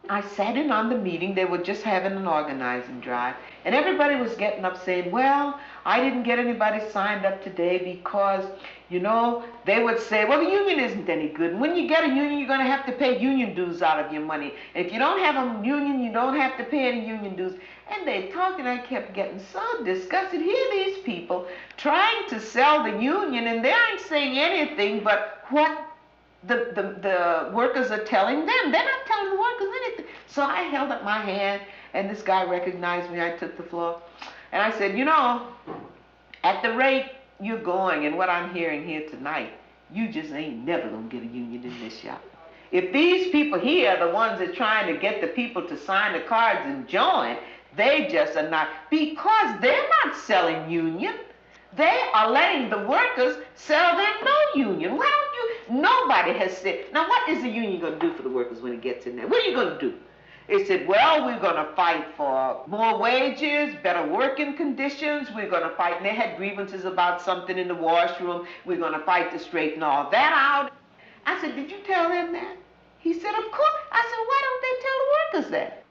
I sat in on the meeting. They were just having an organizing drive. And everybody was getting up saying, well, I didn't get anybody signed up today because, you know, they would say, well, the union isn't any good. And when you get a union, you're going to have to pay union dues out of your money. And if you don't have a union, you don't have to pay any union dues. And they talked, and I kept getting so disgusted. Here these people trying to sell the union, and they aren't saying anything but what the workers are telling them. They're not telling the workers anything. So I held up my hand, and this guy recognized me. I took the floor, and I said, you know, at the rate you're going and what I'm hearing here tonight, you just ain't never gonna get a union in this shop. If these people here are the ones that are trying to get the people to sign the cards and join, they just are not, because they're not selling union. They are letting the workers sell them no union. Why don't you? Nobody has said. Now, what is the union going to do for the workers when it gets in there? What are you going to do? It said, well, we're going to fight for more wages, better working conditions. We're going to fight. And they had grievances about something in the washroom. We're going to fight to straighten all that out. I said, did you tell them that? He said, of course. I said, why don't they tell the workers that?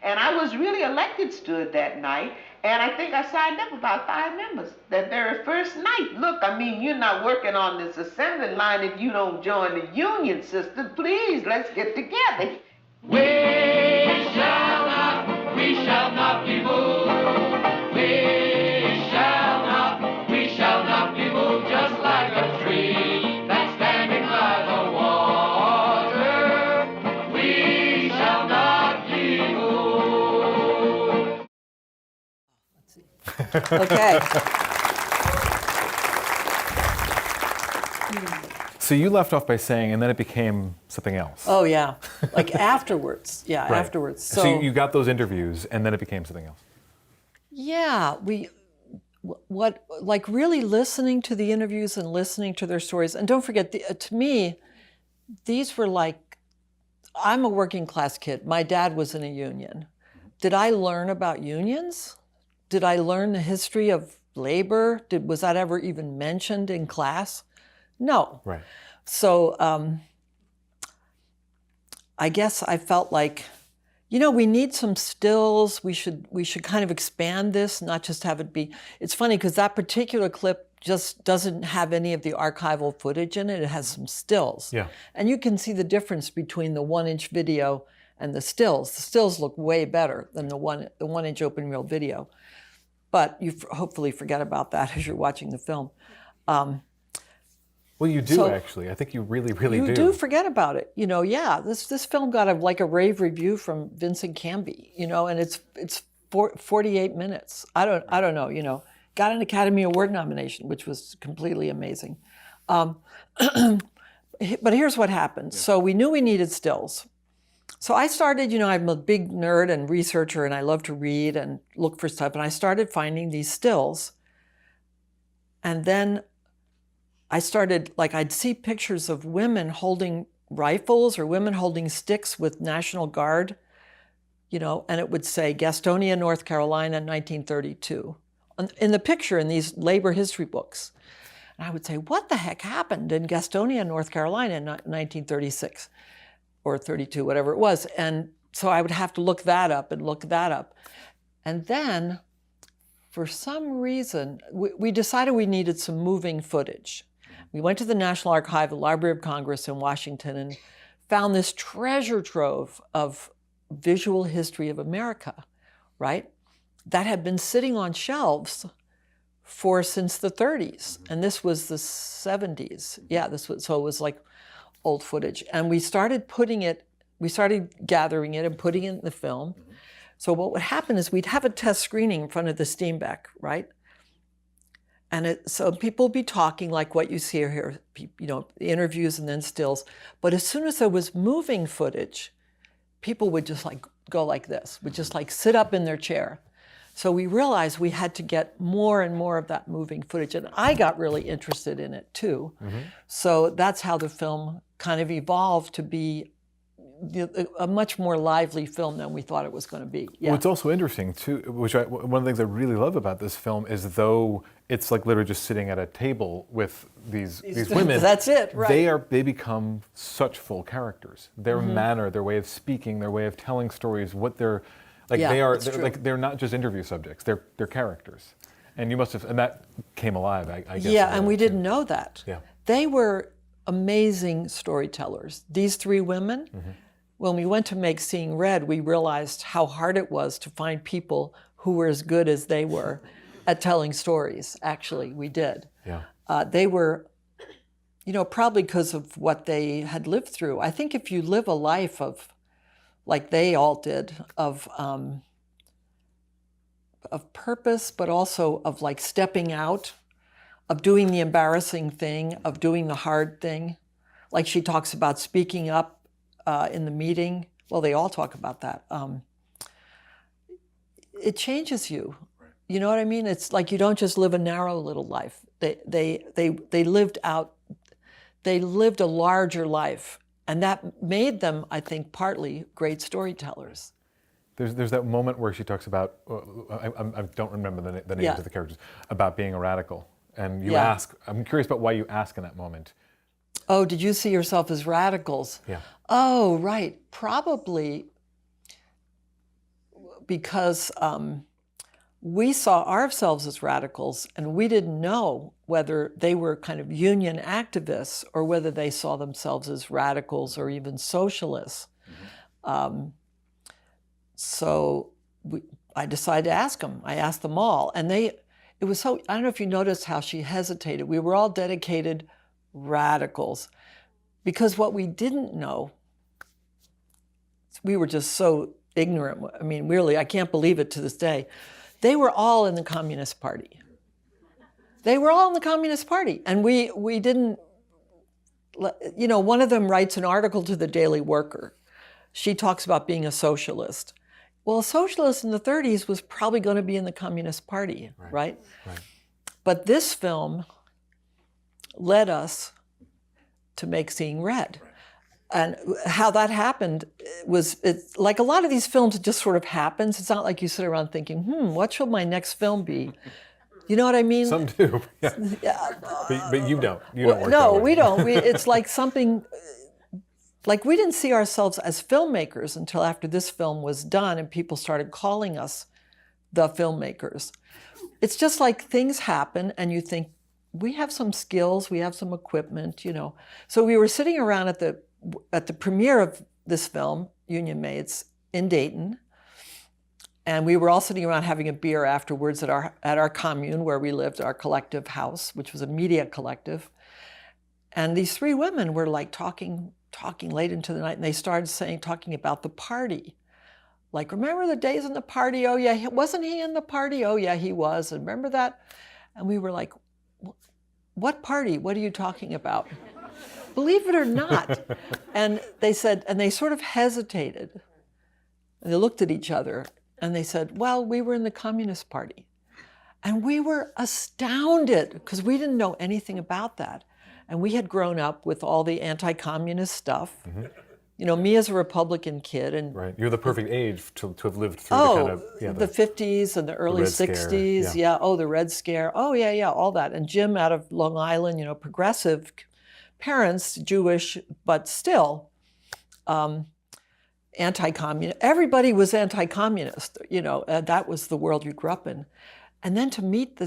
And I was really elected steward that night. And I think I signed up about 5 members that very first night. Look, I mean, you're not working on this assembly line if you don't join the union system. Please, let's get together. We shall not be moved. We shall not be moved, just like a tree that's standing by the water. We shall not be moved. Okay. So you left off by saying, and then it became something else. Oh, yeah. Like afterwards. Yeah, Right. afterwards. So you got those interviews, and then it became something else. Yeah, like really listening to the interviews and listening to their stories. And don't forget, to me, these were like, I'm a working class kid. My dad was in a union. Did I learn about unions? Did I learn the history of labor? Was that ever even mentioned in class? No. Right. So I guess I felt like, you know, we need some stills. We should kind of expand this, not just have it be. It's funny because that particular clip just doesn't have any of the archival footage in it. It has some stills. Yeah. And you can see the difference between the 1-inch video and the stills. The stills look way better than the 1-inch open reel video. But you hopefully forget about that as you're watching the film. Well, you do actually. I think you really, really do. You do forget about it. You know, yeah, this film got a rave review from Vincent Canby, you know, and it's 48 minutes. I don't know, you know, got an Academy Award nomination, which was completely amazing. But here's what happened. Yeah. So we knew we needed stills. So I started, you know, I'm a big nerd and researcher, and I love to read and look for stuff, and I started finding these stills. And then I started, like, I'd see pictures of women holding rifles or women holding sticks with National Guard, you know, and it would say Gastonia, North Carolina, 1932. In the picture in these labor history books. And I would say, what the heck happened in Gastonia, North Carolina in 1936 or 32, whatever it was. And so I would have to look that up and look that up. And then, for some reason, we decided we needed some moving footage. We went to the National Archive, the Library of Congress in Washington, and found this treasure trove of visual history of America, right? That had been sitting on shelves since the 30s. And this was the 70s. Yeah, so it was like old footage. And we started gathering it and putting it in the film. Mm-hmm. So what would happen is we'd have a test screening in front of the Steenbeck, right? And so people would be talking like what you see here, you know, interviews and then stills. But as soon as there was moving footage, people would just like go like this, would just like sit up in their chair. So we realized we had to get more and more of that moving footage. And I got really interested in it too. Mm-hmm. So that's how the film kind of evolved to be a much more lively film than we thought it was going to be. Yeah. Well, it's also interesting too, one of the things I really love about this film is though it's like literally just sitting at a table with these women. That's it, right. They become such full characters. Their manner, their way of speaking, their way of telling stories, what they're like. They're not just interview subjects. They're characters. And you must have, and that came alive, I guess. Yeah, and we didn't know that. Yeah. They were amazing storytellers. These three women, when we went to make Seeing Red, we realized how hard it was to find people who were as good as they were at telling stories. Actually, we did. Yeah. They were, probably because of what they had lived through. I think if you live a life of, like they all did, of purpose, but also of like stepping out, of doing the embarrassing thing, of doing the hard thing. Like she talks about speaking up in the meeting. Well, they all talk about that. It changes you. You know what I mean? It's like you don't just live a narrow little life. They lived a larger life. And that made them, I think, partly great storytellers. There's that moment where she talks about, I don't remember the names of the characters, about being a radical. And you ask, I'm curious about why you ask in that moment. Oh, did you see yourself as radicals? Yeah. Oh, right. Probably because we saw ourselves as radicals and we didn't know whether they were kind of union activists or whether they saw themselves as radicals or even socialists. So I decided to ask them. I asked them all. And it was so, I don't know if you noticed how she hesitated. We were all dedicated radicals because what we didn't know, we were just so ignorant. I mean, really, I can't believe it to this day. They were all in the Communist Party. They were all in the Communist Party. And we didn't, one of them writes an article to the Daily Worker. She talks about being a socialist. Well, a socialist in the 30s was probably going to be in the Communist Party, right? But this film led us to make Seeing Red. And how that happened was, like a lot of these films, it just sort of happens. It's not like you sit around thinking, what should my next film be? You know what I mean? Some do, yeah. But you don't. You don't work No, that way. we don't. It's like something, like we didn't see ourselves as filmmakers until after this film was done and people started calling us the filmmakers. It's just like things happen and you think, we have some skills, we have some equipment, So we were sitting around at the premiere of this film, Union Maids, in Dayton. And we were all sitting around having a beer afterwards at our commune where we lived, our collective house, which was a media collective. And these three women were like talking late into the night, and they started talking about the party. Like, remember the days in the party? Oh yeah, wasn't he in the party? Oh yeah, he was. And remember that? And we were like, what party? What are you talking about? Believe it or not. And they said, and they sort of hesitated. And they looked at each other and they said, well, we were in the Communist Party. And we were astounded because we didn't know anything about that. And we had grown up with all the anti-communist stuff. Me as a Republican kid. And right, you're the perfect age to have lived through the kind of... the 50s and the early 60s. The Red Scare. Oh, yeah, all that. And Jim out of Long Island, progressive parents, Jewish, but still anti-communist. Everybody was anti-communist, that was the world you grew up in. And then to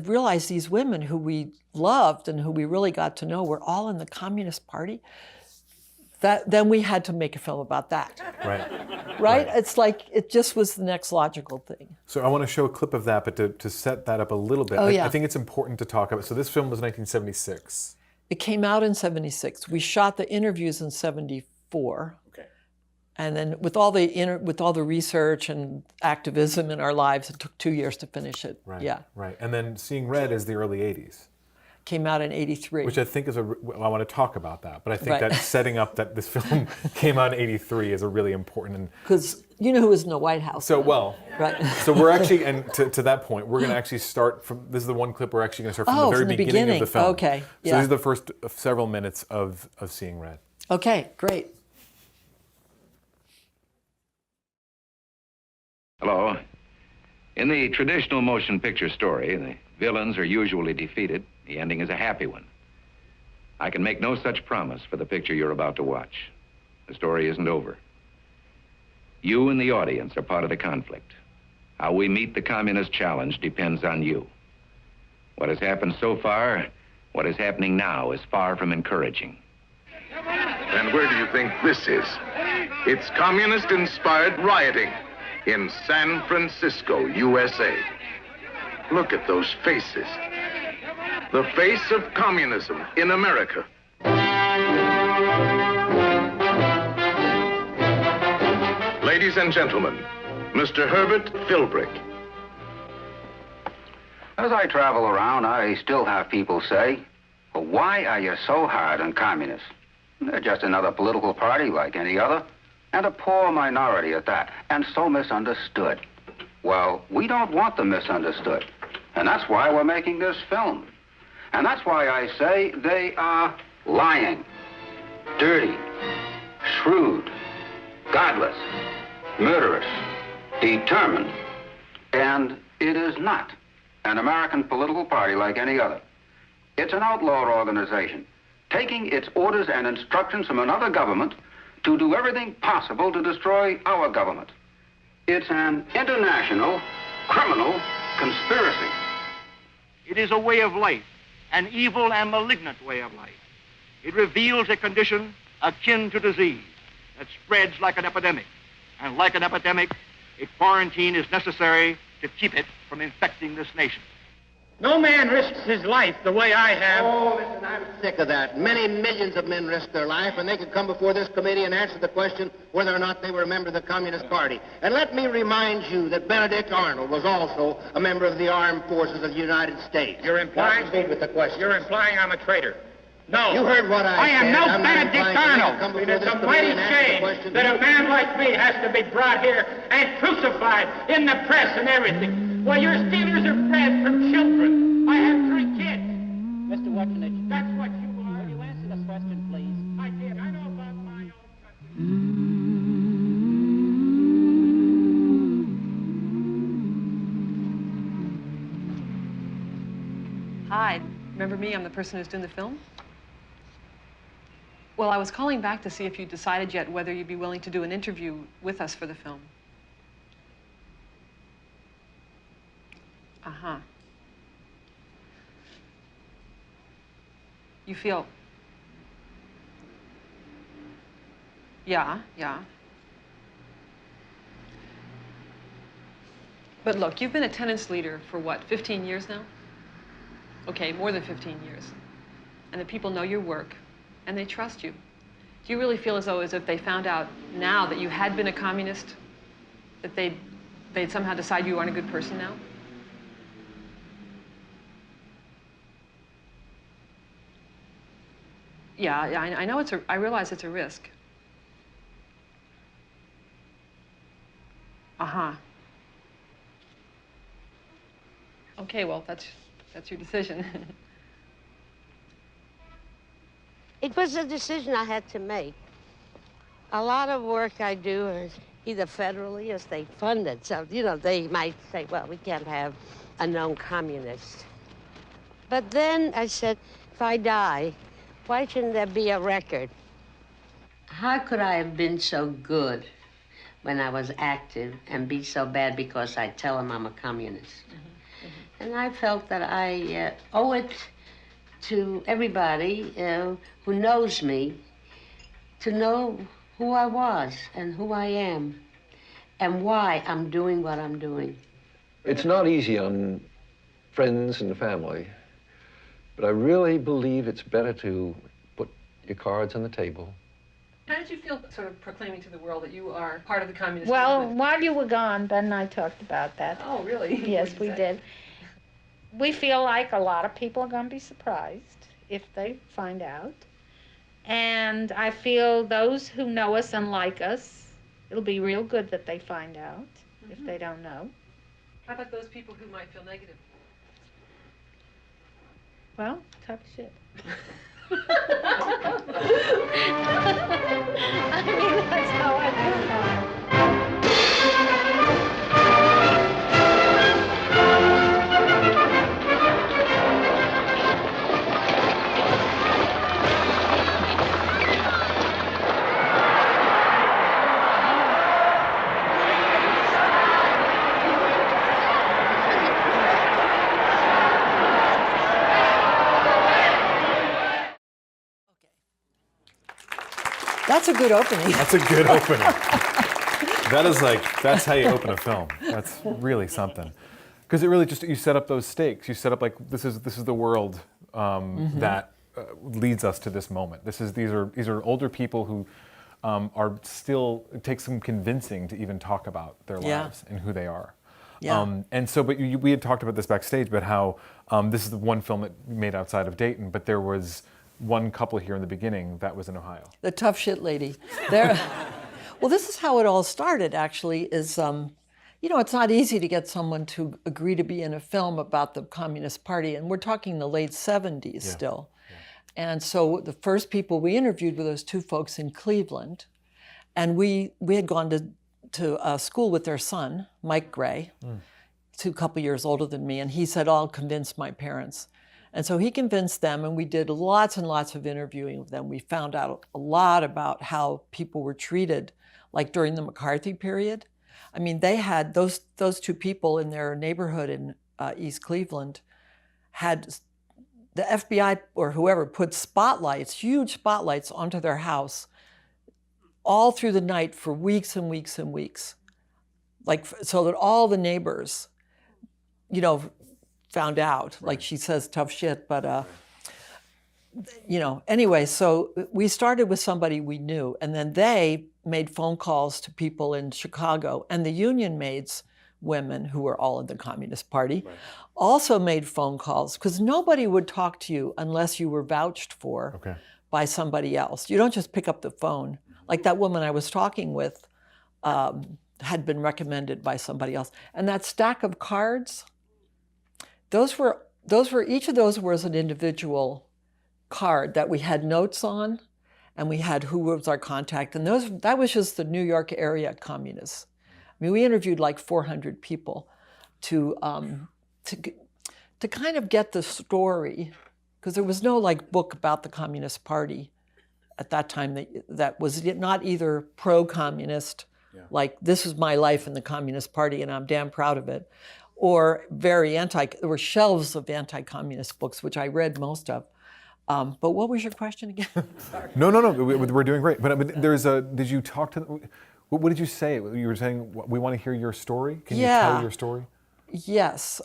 realize these women who we loved and who we really got to know were all in the Communist Party, then we had to make a film about that. Right? It's like, it just was the next logical thing. So I want to show a clip of that, but to set that up a little bit, I think it's important to talk about. So this film was 1976. It came out in 76. We shot the interviews in 74. Okay. And then with all the research and activism in our lives, it took 2 years to finish it. Right. And then Seeing Red is the early 80s. Came out in 83. Which I think is I want to talk about that, but I think that setting up that this film came out in 83 is a really important. Because you know who was in the White House. So, well, right. So we're actually, and to that point, we're going to actually start from, this is the one clip we're actually going to start from the very beginning of the film. Okay. So this is the first several minutes of Seeing Red. Okay, great. Hello. In the traditional motion picture story, the villains are usually defeated. The ending is a happy one. I can make no such promise for the picture you're about to watch. The story isn't over. You and the audience are part of the conflict. How we meet the communist challenge depends on you. What has happened so far, what is happening now, is far from encouraging. And where do you think this is? It's communist-inspired rioting in San Francisco, USA. Look at those faces. The face of communism in America. Ladies and gentlemen, Mr. Herbert Philbrick. As I travel around, I still have people say, well, why are you so hard on communists? They're just another political party like any other, and a poor minority at that, and so misunderstood. Well, we don't want them misunderstood, and that's why we're making this film. And that's why I say they are lying, dirty, shrewd, godless, murderous, determined, and it is not an American political party like any other. It's an outlawed organization, taking its orders and instructions from another government to do everything possible to destroy our government. It's an international criminal conspiracy. It is a way of life, an evil and malignant way of life. It reveals a condition akin to disease that spreads like an epidemic. And like an epidemic, a quarantine is necessary to keep it from infecting this nation. No man risks his life the way I have. Oh, listen, I'm sick of that. Many millions of men risk their life, and they could come before this committee and answer the question whether or not they were a member of the Communist Party. And let me remind you that Benedict Arnold was also a member of the Armed Forces of the United States. You're implying... Now proceed with the question. You're implying I'm a traitor. No. You heard what I am said. no I'm Benedict Arnold. It's a mighty shame that a man like me has to be brought here and crucified in the press and everything. Well, your stealers are bred from children. I have 3 kids. Mr. Watchinich. That's what you are. Will you answer the question, please? I did. I know about my own country. Hi, remember me? I'm the person who's doing the film. Well, I was calling back to see if you decided yet whether you'd be willing to do an interview with us for the film. Uh-huh. You feel... Yeah. But look, you've been attendance leader for what, 15 years now? Okay, more than 15 years. And the people know your work, and they trust you. Do you really feel as if they found out now that you had been a communist, that they'd somehow decide you aren't a good person now? Yeah, I know I realize it's a risk. Uh-huh. Okay, well, that's your decision. It was a decision I had to make. A lot of work I do is either federally or state funded. So, you know, they might say, well, we can't have a known communist. But then I said, if I die, why shouldn't there be a record? How could I have been so good when I was active and be so bad because I tell them I'm a communist? And I felt that I owe it to everybody who knows me to know who I was and who I am and why I'm doing what I'm doing. It's not easy on friends and family, but I really believe it's better to put your cards on the table. How did you feel sort of proclaiming to the world that you are part of the communist Well, movement? while you were gone, Ben and I talked about that. Oh, really? Yes, we did. We feel like a lot of people are going to be surprised if they find out. And I feel those who know us and like us, it'll be real good that they find out if they don't know. How about those people who might feel negative? Well, tough shit. I mean, that's how I feel now. That's a good opening. That's a good opening. That's how you open a film. That's really something. Because it really just, you set up those stakes. You set up like, this is the world that leads us to this moment. These are older people who are still, it takes some convincing to even talk about their lives and who they are. Yeah. And so, but we had talked about this backstage, but how this is the one film that made outside of Dayton, but there was one couple here in the beginning that was in Ohio. The tough shit lady. Well, this is how it all started, actually, is, it's not easy to get someone to agree to be in a film about the Communist Party, and we're talking the late 70s still. Yeah. And so the first people we interviewed were those two folks in Cleveland, and we had gone to school with their son, Mike Gray, a couple years older than me, and he said, I'll convince my parents. And so he convinced them, and we did lots and lots of interviewing with them. We found out a lot about how people were treated, like during the McCarthy period. I mean, they had, those two people in their neighborhood in East Cleveland had the FBI or whoever put spotlights, huge spotlights onto their house all through the night for weeks and weeks and weeks. Like, so that all the neighbors, found out, like she says, tough shit, but, anyway, so we started with somebody we knew, and then they made phone calls to people in Chicago, and the union maids, women who were all in the Communist Party, also made phone calls, because nobody would talk to you unless you were vouched for by somebody else. You don't just pick up the phone. Like that woman I was talking with had been recommended by somebody else. And that stack of cards, those were each of those was an individual card that we had notes on, and we had who was our contact, and that was just the New York area communists. I mean, we interviewed like 400 people to kind of get the story, because there was no like book about the Communist Party at that time that was not either pro-communist, like this is my life in the Communist Party and I'm damn proud of it, or very there were shelves of anti-communist books, which I read most of. But what was your question again? Sorry. No, we're doing great. But did you talk to, what did you say? You were saying, we want to hear your story? Can you tell your story? Yes.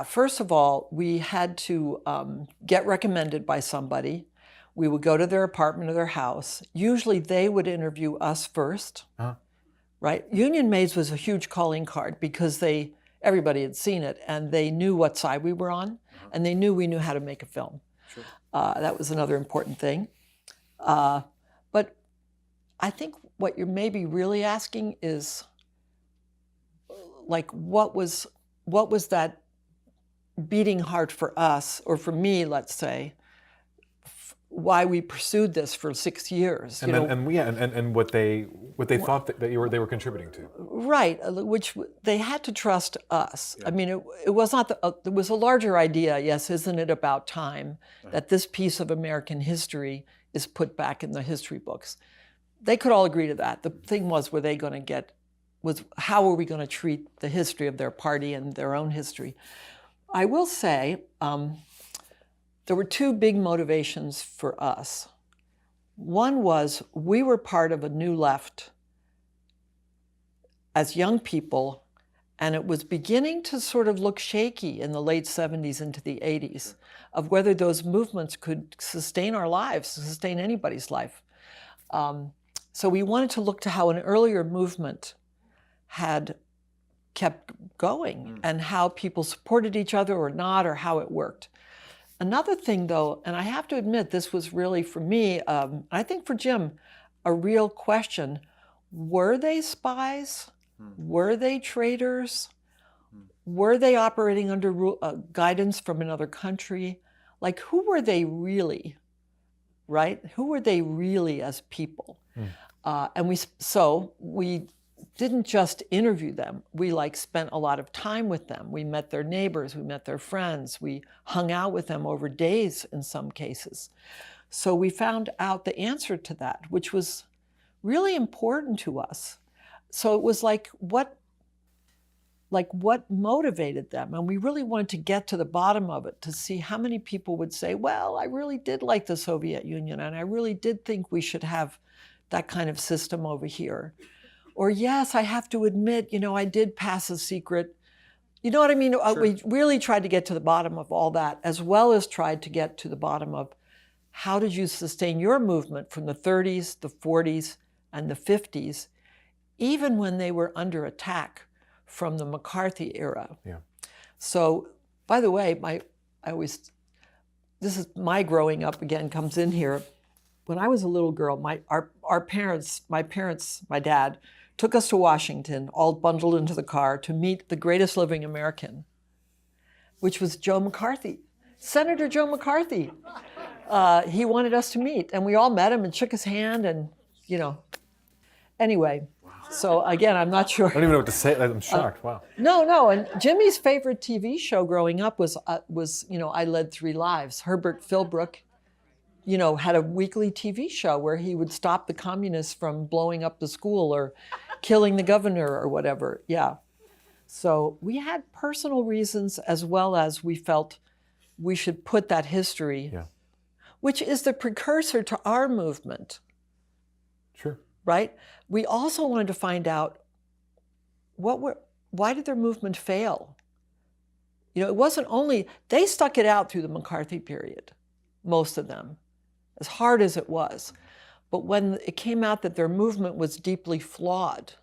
First of all, we had to get recommended by somebody. We would go to their apartment or their house. Usually they would interview us first, right? Union Maids was a huge calling card because everybody had seen it and they knew what side we were on, and they knew we knew how to make a film. Sure. That was another important thing. But I think what you're maybe really asking is, like, what was that beating heart for us, or for me, let's say, why we pursued this for 6 years. And what they thought that they were contributing to. Right, which they had to trust us. Yeah. I mean, it was not, there was a larger idea, yes, isn't it about time that this piece of American history is put back in the history books. They could all agree to that. The thing was, how were we going to treat the history of their party and their own history? I will say, there were two big motivations for us. One was we were part of a new left as young people, and it was beginning to sort of look shaky in the late 70s into the 80s of whether those movements could sustain our lives, sustain anybody's life. So we wanted to look to how an earlier movement had kept going and how people supported each other or not, or how it worked. Another thing, though, and I have to admit, this was really, for me, I think for Jim, a real question. Were they spies? Were they traitors? Were they operating under guidance from another country? Like, who were they really, right? Who were they really as people? And we didn't just interview them. We spent a lot of time with them. We met their neighbors, we met their friends, we hung out with them over days in some cases. So we found out the answer to that, which was really important to us. So it was like, what like what motivated them. And we really wanted to get to the bottom of it to see how many people would say, well, I really did like the Soviet Union and I really did think we should have that kind of system over here. Or yes, I have to admit, I did pass a secret. You know what I mean? Sure. We really tried to get to the bottom of all that, as well as tried to get to the bottom of how did you sustain your movement from the 30s, the 40s, and the 50s, even when they were under attack from the McCarthy era. Yeah. So, by the way, this is my growing up again comes in here. When I was a little girl, my dad took us to Washington, all bundled into the car, to meet the greatest living American, which was Joe McCarthy, Senator Joe McCarthy. He wanted us to meet, and we all met him and shook his hand, and anyway. So again, I'm not sure. I don't even know what to say. I'm shocked. Wow. No. And Jimmy's favorite TV show growing up was I Led 3 Lives. Herbert Philbrook, had a weekly TV show where he would stop the communists from blowing up the school or killing the governor or whatever. Yeah. So we had personal reasons as well as we felt we should put that history, which is the precursor to our movement. Sure. Right? We also wanted to find out why did their movement fail? It wasn't only, they stuck it out through the McCarthy period, most of them, as hard as it was. But when it came out that their movement was deeply flawed,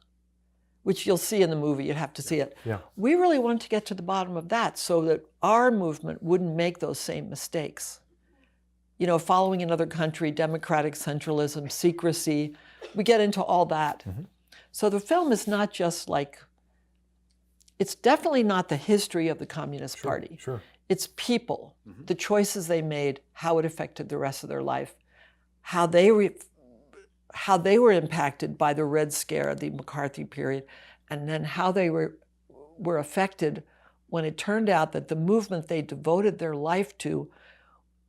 which you'll see in the movie, you'd have to see it. Yeah. We really wanted to get to the bottom of that so that our movement wouldn't make those same mistakes. Following another country, democratic centralism, secrecy, we get into all that. Mm-hmm. So the film is not just it's definitely not the history of the Communist Party. Sure. It's people, the choices they made, how it affected the rest of their life, how they were impacted by the Red Scare, the McCarthy period, and then how they were affected when it turned out that the movement they devoted their life to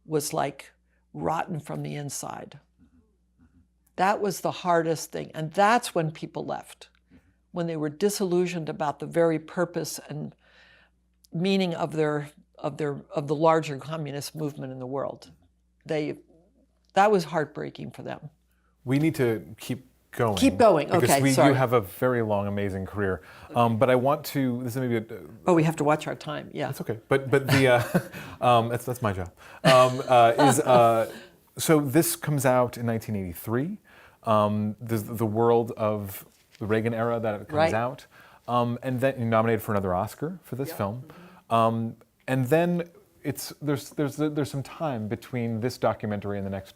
was like rotten from the inside. That was the hardest thing, and that's when people left, when they were disillusioned about the very purpose and meaning of the larger communist movement in the world. That was heartbreaking for them. We need to keep going. Keep going. Because Okay, sorry. You have a very long, amazing career. But I want to. This is maybe. We have to watch our time. Yeah. That's okay. But the that's my job. So this comes out in 1983. The world of the Reagan era that it comes out, and then you're nominated for another Oscar for this film, and then there's some time between this documentary and the next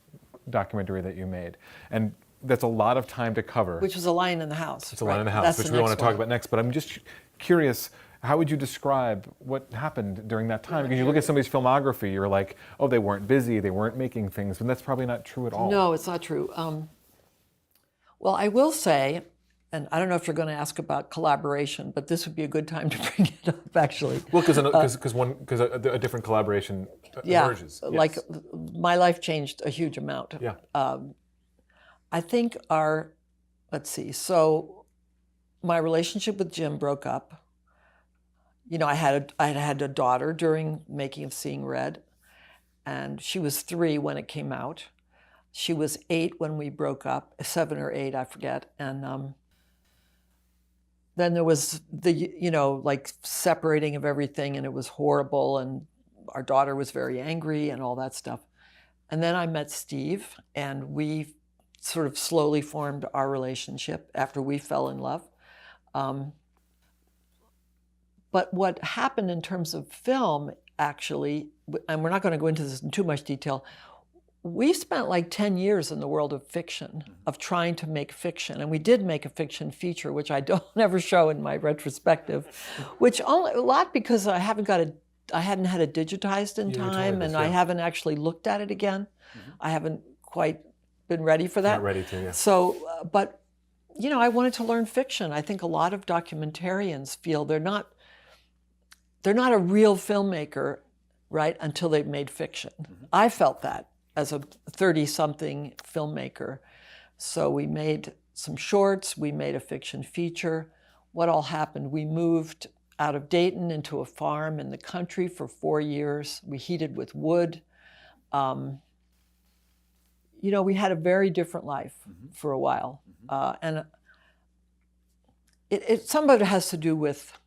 documentary that you made, and that's a lot of time to cover. Which was A Lion in the House. It's A Lion in the House, which we want to talk about next. But I'm just curious, how would you describe what happened during that time? Because you look at somebody's filmography, you're like, oh, they weren't busy, they weren't making things, but that's probably not true at all. No, it's not true. Well, I will say, and I don't know if you're going to ask about collaboration, but this would be a good time to bring it up, actually. Well, because a different collaboration emerges. Yeah, like my life changed a huge amount. Yeah. I think so my relationship with Jim broke up. I had a daughter during making of Seeing Red, and she was 3 when it came out. She was 8 when we broke up, 7 or 8, I forget. And then there was the, separating of everything, and it was horrible, and our daughter was very angry and all that stuff. And then I met Steve, and we sort of slowly formed our relationship after we fell in love. But what happened in terms of film, actually, and we're not going to go into this in too much detail, we spent like 10 years in the world of fiction, of trying to make fiction. And we did make a fiction feature, which I don't ever show in my retrospective, which a lot because I hadn't had it digitized in time, and I haven't actually looked at it again. Mm-hmm. I haven't quite been ready for that. Not ready to, yeah. So, but, I wanted to learn fiction. I think a lot of documentarians feel they're not a real filmmaker, right, until they've made fiction. Mm-hmm. I felt that as a 30-something filmmaker. So we made some shorts, we made a fiction feature. What all happened? We moved out of Dayton into a farm in the country for 4 years. We heated with wood. You know, we had a very different life for a while. And some of it has to do with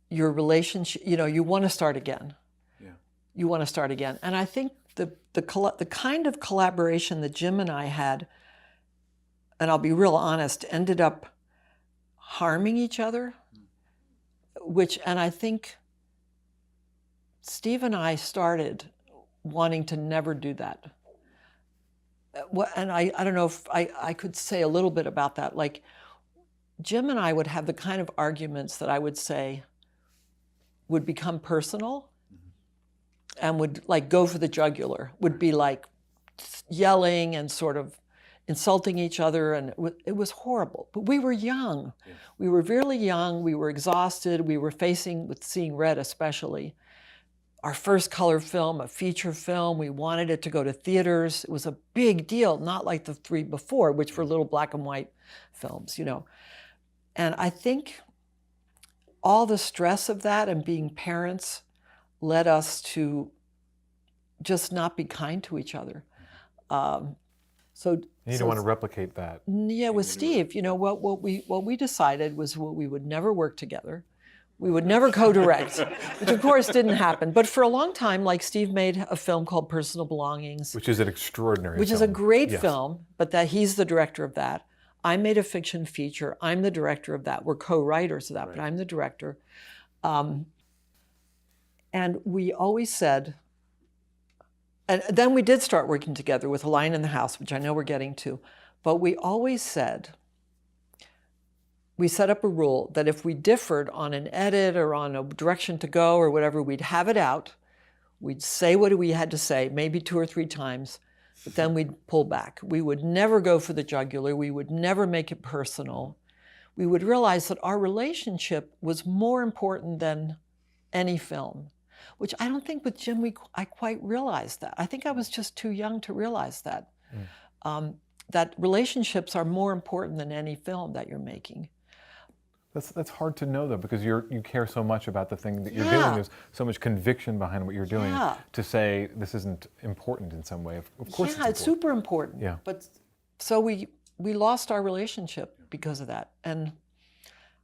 your relationship. You know, you want to start again. Yeah. You want to start again. And I think the kind of collaboration that Jim and I had, and I'll be real honest, ended up harming each other, and I think Steve and I started wanting to never do that. And I don't know if I could say a little bit about that. Like, Jim and I would have the kind of arguments that I would say would become personal and would like go for the jugular, would be like yelling and sort of insulting each other, and it was horrible. But we were young. Yeah. We were really young. We were exhausted. We were facing with Seeing Red especially. Our first color film, a feature film. We wanted it to go to theaters. It was a big deal, not like the 3 before, which were little black and white films, you know. And I think all the stress of that and being parents led us to just not be kind to each other. You don't want to replicate that. Yeah, with Steve, you know, what we decided was we would never work together. We would never co-direct, which of course didn't happen. But for a long time, like, Steve made a film called Personal Belongings. Which is an extraordinary Which film. is a great film, but that he's the director of that. I made a fiction feature. I'm the director of that. We're co-writers of that, but I'm the director. And we always said, and then we did start working together with A Lion in the House, which I know we're getting to, but we always said, we set up a rule that if we differed on an edit or on a direction to go or whatever, we'd have it out. We'd say what we had to say, maybe 2 or 3 times, but then we'd pull back. We would never go for the jugular. We would never make it personal. We would realize that our relationship was more important than any film, which I don't think with Jim I quite realized that. I think I was just too young to realize that. That relationships are more important than any film that you're making. That's hard to know, though, because you care so much about the thing that you're doing. There's so much conviction behind what you're doing to say this isn't important in some way. Of course, it's super important. Yeah. But so we lost our relationship because of that, and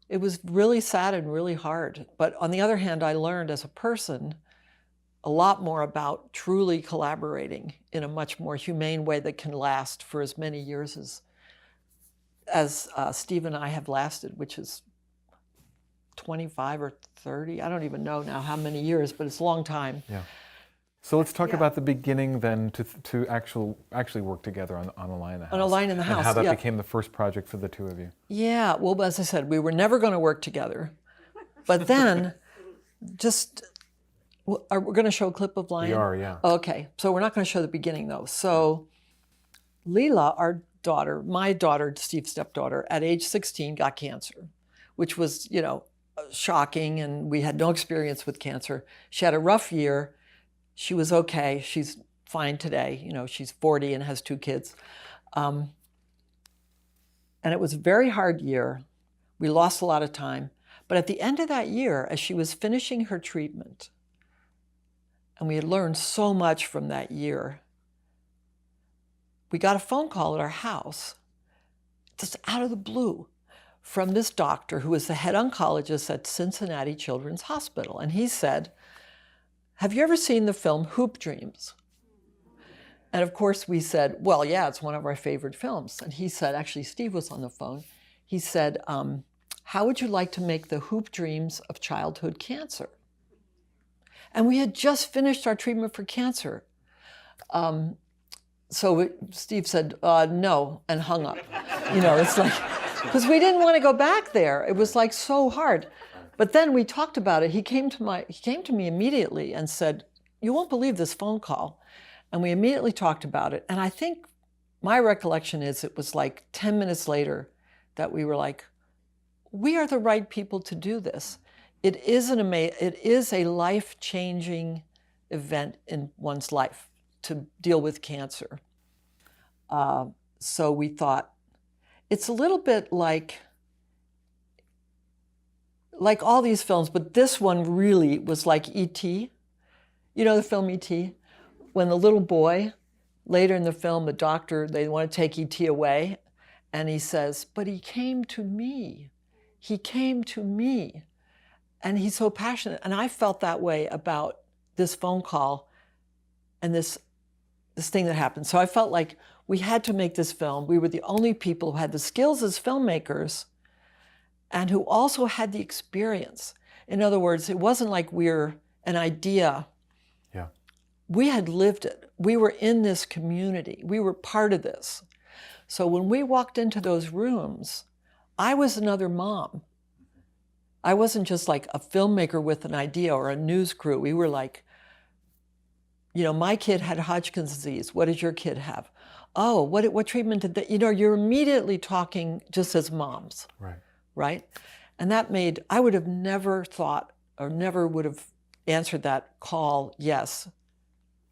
it was really sad and really hard. But on the other hand, I learned as a person a lot more about truly collaborating in a much more humane way that can last for as many years as Steve and I have lasted, which is 25 or 30. I don't even know now how many years, but it's a long time. Yeah. So let's talk about the beginning then to actually work together on A Lion in the House. On A Lion in the House, and how that became the first project for the two of you. Yeah, well, as I said, we were never going to work together. But then, we're going to show a clip of Lion? We are, yeah. Okay, so we're not going to show the beginning, though. So Leela, our daughter, my daughter, Steve's stepdaughter, at age 16 got cancer, which was, you know, shocking, and we had no experience with cancer. She had a rough year. She was okay. She's fine today. You know, she's 40 and has 2 kids. And it was a very hard year. We lost a lot of time. But at the end of that year, as she was finishing her treatment, and we had learned so much from that year, we got a phone call at our house, just out of the blue, from this doctor who was the head oncologist at Cincinnati Children's Hospital. And he said, "Have you ever seen the film Hoop Dreams?" And of course we said, "Well, yeah, it's one of our favorite films." And he said, actually Steve was on the phone, he said, "How would you like to make the hoop dreams of childhood cancer?" And we had just finished our treatment for cancer. So Steve said, "No," and hung up. You know, it's like, because we didn't want to go back there. It was like so hard. But then we talked about it. He came to me immediately and said, "You won't believe this phone call." And we immediately talked about it. And I think my recollection is it was like 10 minutes later that we were like, we are the right people to do this. It is a life-changing event in one's life to deal with cancer. So we thought, it's a little bit like like all these films, but this one really was like E.T. You know the film E.T.? When the little boy, later in the film, the doctor, they want to take E.T. away, and he says, but he came to me. He came to me. And he's so passionate. And I felt that way about this phone call and this thing that happened. So I felt like we had to make this film. We were the only people who had the skills as filmmakers and who also had the experience. In other words, it wasn't like we're an idea. Yeah. We had lived it. We were in this community. We were part of this. So when we walked into those rooms, I was another mom. I wasn't just like a filmmaker with an idea or a news crew. We were like, you know, my kid had Hodgkin's disease. What did your kid have? Oh, what treatment did they, you know, you're immediately talking just as moms. Right. Right? And that made, I would have never thought or never would have answered that call, yes,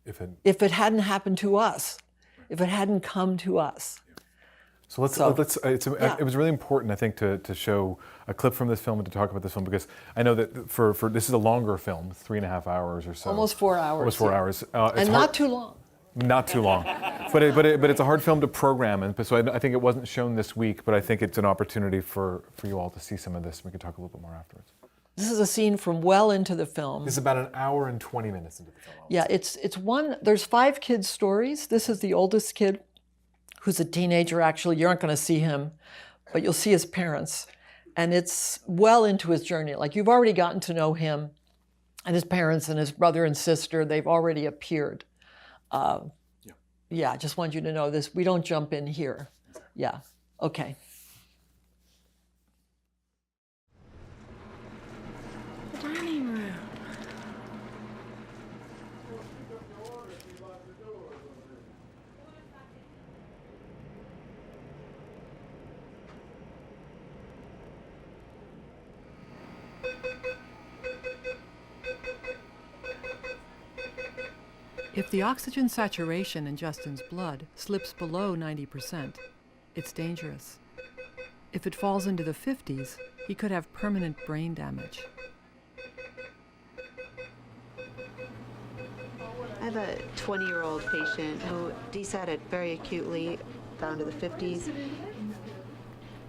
if it hadn't happened to us, if it hadn't come to us. So it was really important, I think, to show a clip from this film and to talk about this film, because I know that for this is a longer film, 3.5 hours or so. Almost 4 hours. Almost 4 hours. And not too long. Not too long. But it's a hard film to program, and so I think it wasn't shown this week, but I think it's an opportunity for you all to see some of this. We could talk a little bit more afterwards. This is a scene from well into the film. This is about 1 hour and 20 minutes into the film. Yeah, there's 5 kids' stories. This is the oldest kid, who's a teenager, actually. You aren't going to see him, but you'll see his parents. And it's well into his journey. Like, you've already gotten to know him and his parents and his brother and sister. They've already appeared. Yeah, I just want you to know this. We don't jump in here. Yeah, okay. The dining room. If the oxygen saturation in Justin's blood slips below 90%, it's dangerous. If it falls into the 50s, he could have permanent brain damage. I have a 20-year-old patient who desatted very acutely down to the 50s.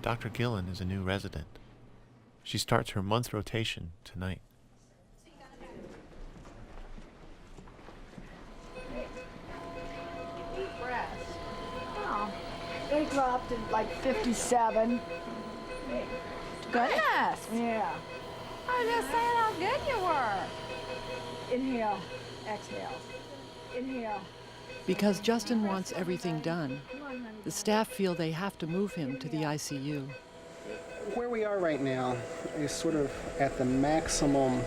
Dr. Gillen is a new resident. She starts her month rotation tonight. They dropped at like 57. Goodness. Yeah. I was just saying how good you were. Inhale, exhale. Inhale. Because Justin wants everything done, the staff feel they have to move him to the ICU. Where we are right now is sort of at the maximum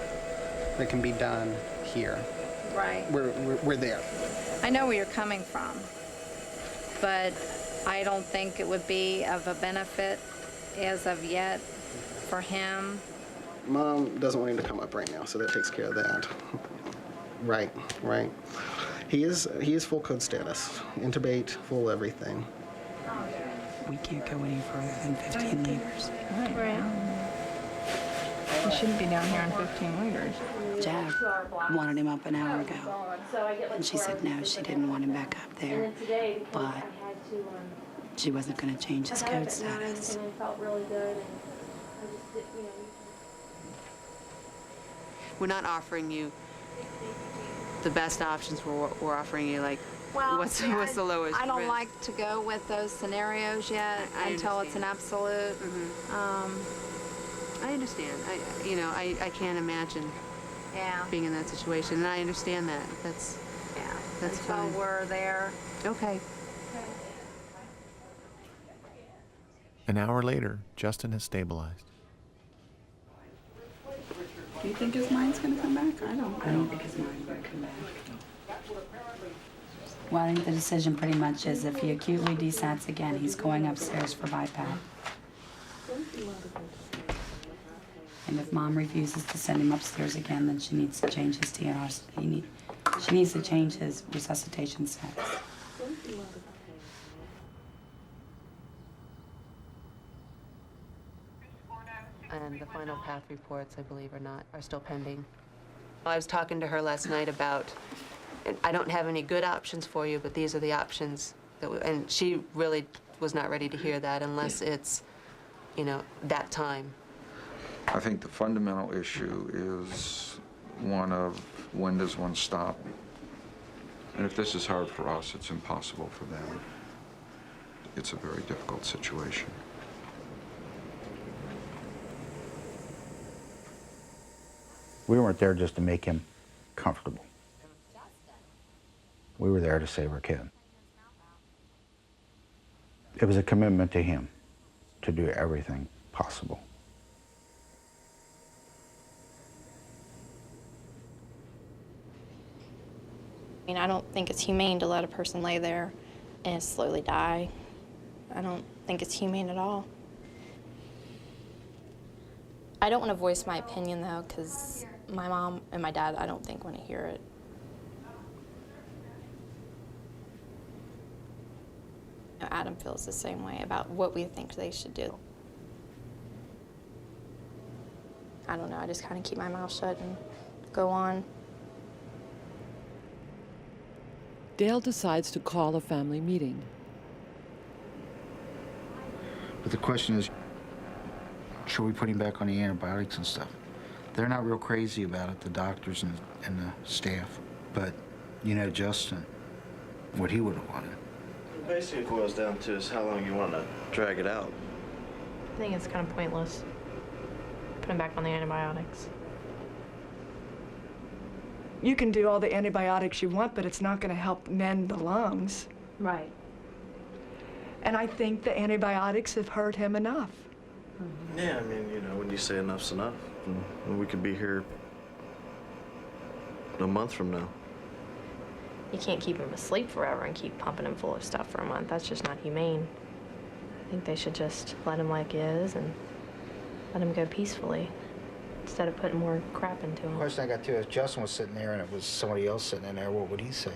that can be done here. Right. We're there. I know where you're coming from, but I don't think it would be of a benefit as of yet for him. Mom doesn't want him to come up right now, so that takes care of that. Right. He is full code status, intubate, full everything. We can't go any further than 15 liters. Right. He shouldn't be down here on 15 liters. Jack wanted him up an hour ago, and she said no, she didn't want him back up there, but she wasn't going to change his code status. We're not offering you the best options. We're offering you, like, what's the lowest I don't risk? like to go with those scenarios yet until it's an absolute. I understand. I can't imagine being in that situation, and I understand that. That's fine. So we're there. Okay. An hour later, Justin has stabilized. Do you think his mind's going to come back? I don't think his mind's going to come back. Well, I think the decision pretty much is if he acutely desats again, he's going upstairs for BiPAP. And if Mom refuses to send him upstairs again, then she needs to change his TNR. She needs to change his resuscitation status. And The final path reports, I believe, are still pending. I was talking to her last night about, I don't have any good options for you, but these are the options and she really was not ready to hear that unless it's, that time. I think the fundamental issue is one of when does one stop? And if this is hard for us, it's impossible for them. It's a very difficult situation. We weren't there just to make him comfortable. We were there to save our kid. It was a commitment to him to do everything possible. I mean, I don't think it's humane to let a person lay there and slowly die. I don't think it's humane at all. I don't want to voice my opinion, though, because my mom and my dad, I don't think, want to hear it. Adam feels the same way about what we think they should do. I don't know, I just kind of keep my mouth shut and go on. Dale decides to call a family meeting. But the question is, should we put him back on the antibiotics and stuff? They're not real crazy about it, the doctors and the staff. But, Justin, what he would have wanted. Basically, it boils down to is how long you want to drag it out. I think it's kind of pointless. Put him back on the antibiotics. You can do all the antibiotics you want, but it's not going to help mend the lungs. Right. And I think the antibiotics have hurt him enough. Yeah, I mean, when you say enough's enough, and we could be here a month from now. You can't keep him asleep forever and keep pumping him full of stuff for a month. That's just not humane. I think they should just let him like he is and let him go peacefully instead of putting more crap into him. The question I got too, if Justin was sitting there and it was somebody else sitting in there, what would he say?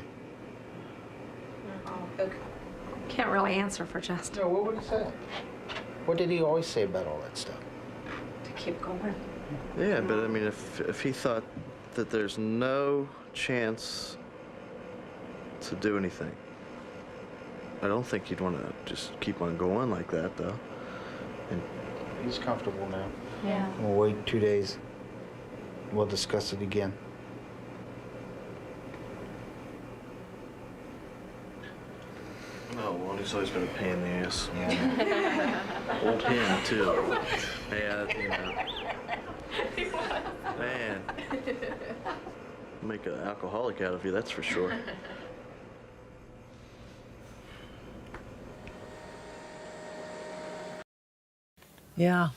Can't really answer for Justin. No, what would he say? What did he always say about all that stuff? To keep going. Yeah, but I mean, if he thought that there's no chance to do anything, I don't think you'd want to just keep on going like that, though. And he's comfortable now. Yeah. We'll wait 2 days. We'll discuss it again. Oh, well, he's always been a pain in the ass. Yeah. Old him, too. Yeah, Man. Make an alcoholic out of you, that's for sure. Yeah.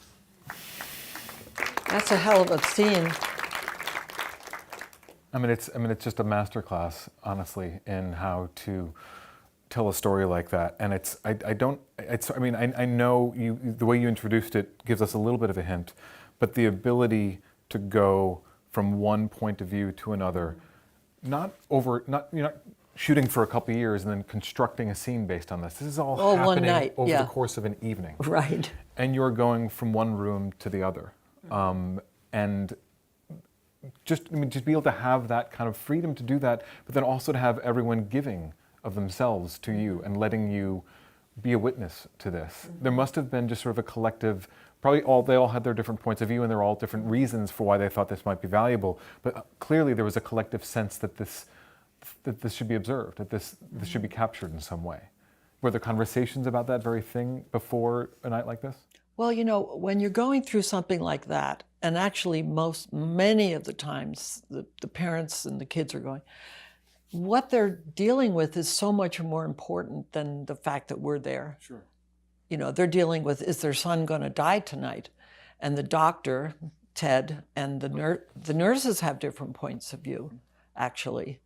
That's a hell of a scene. I mean, it's just a masterclass, honestly, in how to tell a story like that. And I know the way you introduced it gives us a little bit of a hint, but the ability to go from one point of view to another, not shooting for a couple of years and then constructing a scene based on this. This is all happening one night, over yeah. the course of an evening. Right. And you're going from one room to the other. And just be able to have that kind of freedom to do that, but then also to have everyone giving of themselves to you and letting you be a witness to this. There must have been just sort of a collective, they all had their different points of view and there were all different reasons for why they thought this might be valuable, but clearly there was a collective sense that this should be observed, that this should be captured in some way. Were there conversations about that very thing before a night like this? Well, when you're going through something like that, and actually many of the times the parents and the kids are going, what they're dealing with is so much more important than the fact that we're there. Sure. They're dealing with, is their son going to die tonight? And the doctor, Ted, and the nurses have different points of view, actually.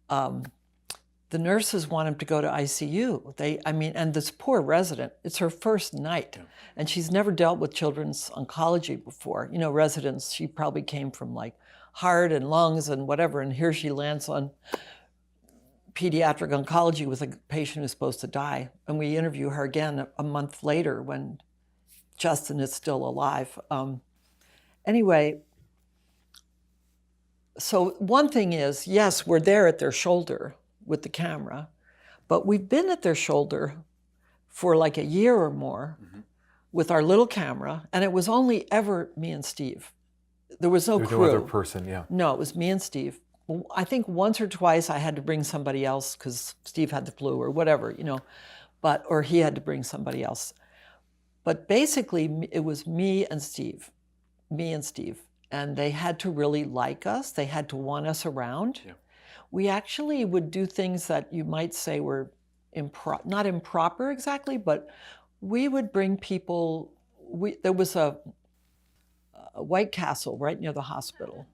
The nurses want him to go to ICU. And this poor resident, it's her first night, and she's never dealt with children's oncology before. Residents, she probably came from like heart and lungs and whatever, and here she lands on pediatric oncology with a patient who's supposed to die. And we interview her again a month later when Justin is still alive. Anyway, so one thing is, yes, we're there at their shoulder with the camera, but we've been at their shoulder for like a year or more with our little camera, and it was only ever me and Steve. There was no crew. No other person, yeah. No, it was me and Steve. I think once or twice I had to bring somebody else because Steve had the flu or whatever, you know, or he had to bring somebody else. But basically, it was me and Steve. And they had to really like us. They had to want us around. Yeah. We actually would do things that you might say were not improper exactly, but we would bring people. There was a White Castle right near the hospital.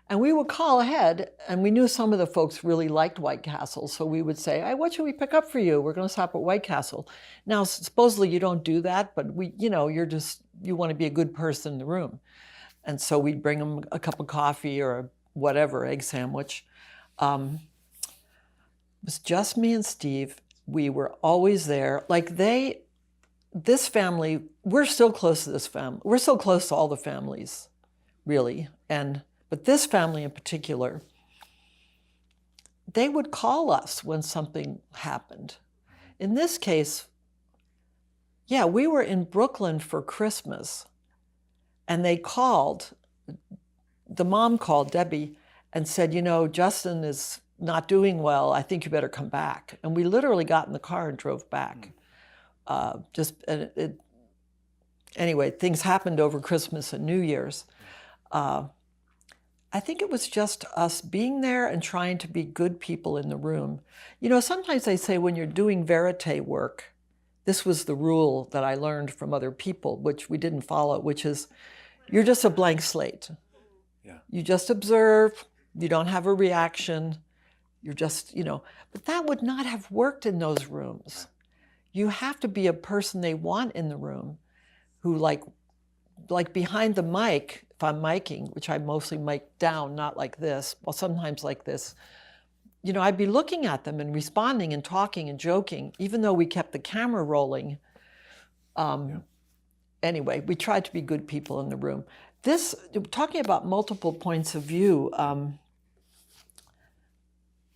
And we would call ahead, and we knew some of the folks really liked White Castle, so we would say, hey, what should we pick up for you? We're going to stop at White Castle. Now, supposedly you don't do that, but you want to be a good person in the room. And so we'd bring them a cup of coffee or whatever, egg sandwich. It was just me and Steve. We were always there. This family, we're still close to this family. We're still close to all the families, really. But this family in particular, they would call us when something happened. In this case, yeah, we were in Brooklyn for Christmas, and they called, the mom called, Debbie, and said, you know, Justin is not doing well. I think you better come back. And we literally got in the car and drove back. Anyway, things happened over Christmas and New Year's. I think it was just us being there and trying to be good people in the room. You know, sometimes they say when you're doing verite work, this was the rule that I learned from other people, which we didn't follow, which is you're just a blank slate. Yeah. You just observe, you don't have a reaction, you're just, you know, but that would not have worked in those rooms. You have to be a person they want in the room who like behind the mic, if I'm miking, which I mostly mic down, not like this, well, sometimes like this, you know, I'd be looking at them and responding and talking and joking, even though we kept the camera rolling. Anyway, we tried to be good people in the room. Talking about multiple points of view,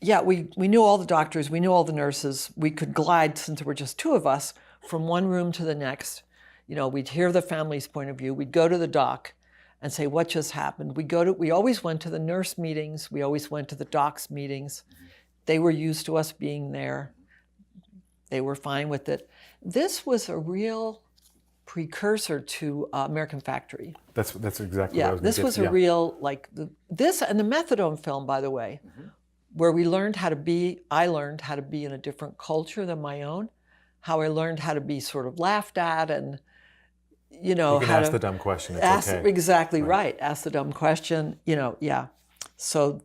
yeah, we knew all the doctors, we knew all the nurses. We could glide, since there were just two of us, from one room to the next. You know, we'd hear the family's point of view. We'd go to the doc and say, what just happened? We always went to the nurse meetings. We always went to the doc's meetings. They were used to us being there. They were fine with it. This was a real precursor to American Factory. That's exactly yeah, what I was going to this was a real, this and the methadone film, by the way, where I learned how to be in a different culture than my own, how I learned how to be sort of laughed at and, you know, you can ask the dumb question. It's okay. Exactly right. Ask the dumb question. You know, yeah. So,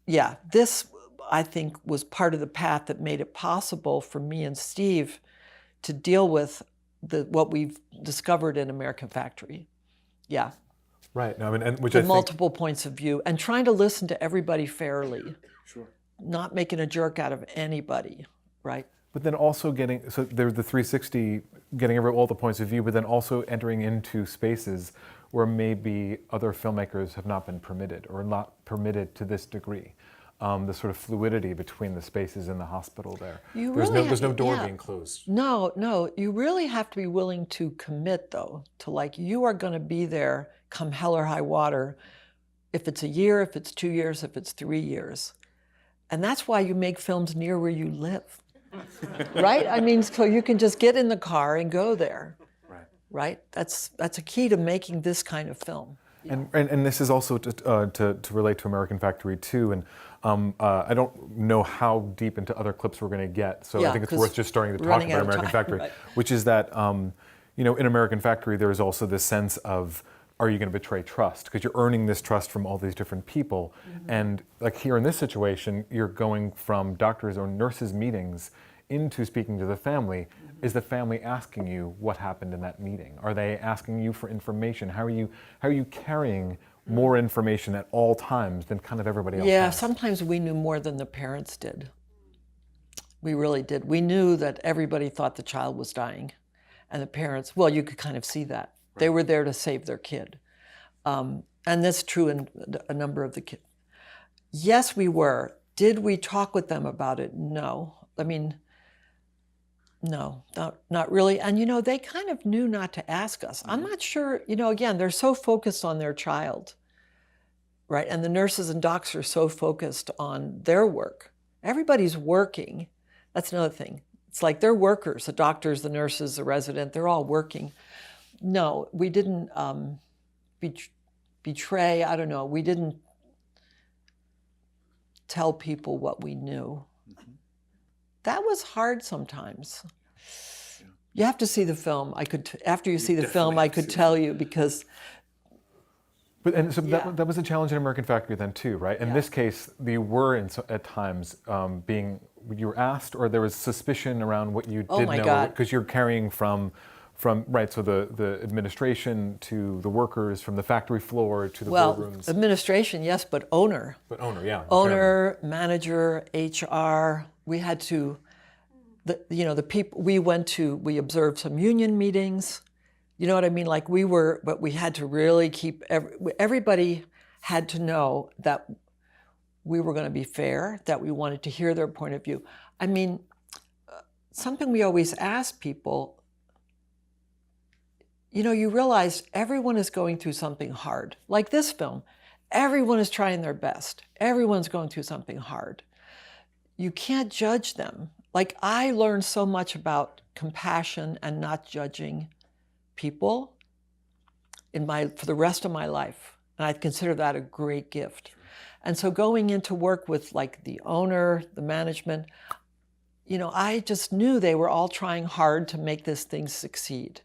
yeah, this I think was part of the path that made it possible for me and Steve to deal with what we've discovered in American Factory. Yeah. Right. No, I mean, multiple points of view and trying to listen to everybody fairly. Sure. Not making a jerk out of anybody. Right. But then also there's the 360, getting all the points of view, but then also entering into spaces where maybe other filmmakers have not been permitted or not permitted to this degree. The sort of fluidity between the spaces in the hospital there. There's no door being closed. No, you really have to be willing to commit, though, to you are going to be there come hell or high water, if it's a year, if it's 2 years, if it's 3 years. And that's why you make films near where you live. Right? I mean, so you can just get in the car and go there. Right? That's a key to making this kind of film. Yeah. And this is also to relate to American Factory too. And I don't know how deep into other clips we're going to get. So I think it's worth just starting to talk about American Factory, which is that you know, in American Factory there is also this sense of, are you going to betray trust? Because you're earning this trust from all these different people. And like here in this situation, you're going from doctors or nurses meetings into speaking to the family. Is the family asking you what happened in that meeting? Are they asking you for information? How are you carrying more information at all times than kind of everybody else has? Sometimes we knew more than the parents did. We really did. We knew that everybody thought the child was dying. And the parents, well, you could kind of see that. They were there to save their kid. And that's true in a number of the kids. Yes, we were. Did we talk with them about it? No. I mean, no, not really. And, you know, they kind of knew not to ask us. I'm not sure, you know, again, they're so focused on their child, right? And the nurses and docs are so focused on their work. Everybody's working. That's another thing. It's like they're workers, the doctors, the nurses, the resident, they're all working. No, we didn't betray, I don't know, we didn't tell people what we knew. That was hard sometimes. You have to see the film. After you see the film, I could tell you because. But that was a challenge in American Factory then too, right? In this case, you were at times you were asked, or there was suspicion around what you did know, because you're carrying from right, so the administration to the workers, from the factory floor to the boardrooms. Administration, yes, but owner. But owner, yeah. Owner, manager, HR. We had to, the people, we observed some union meetings. You know what I mean? Like but we had to really keep, everybody had to know that we were going to be fair, that we wanted to hear their point of view. I mean, something we always ask people, you know, you realize everyone is going through something hard. Like this film, everyone is trying their best. Everyone's going through something hard. You can't judge them. Like, I learned so much about compassion and not judging people for the rest of my life. And I consider that a great gift. And so going into work with like the owner, the management, you know, I just knew they were all trying hard to make this thing succeed.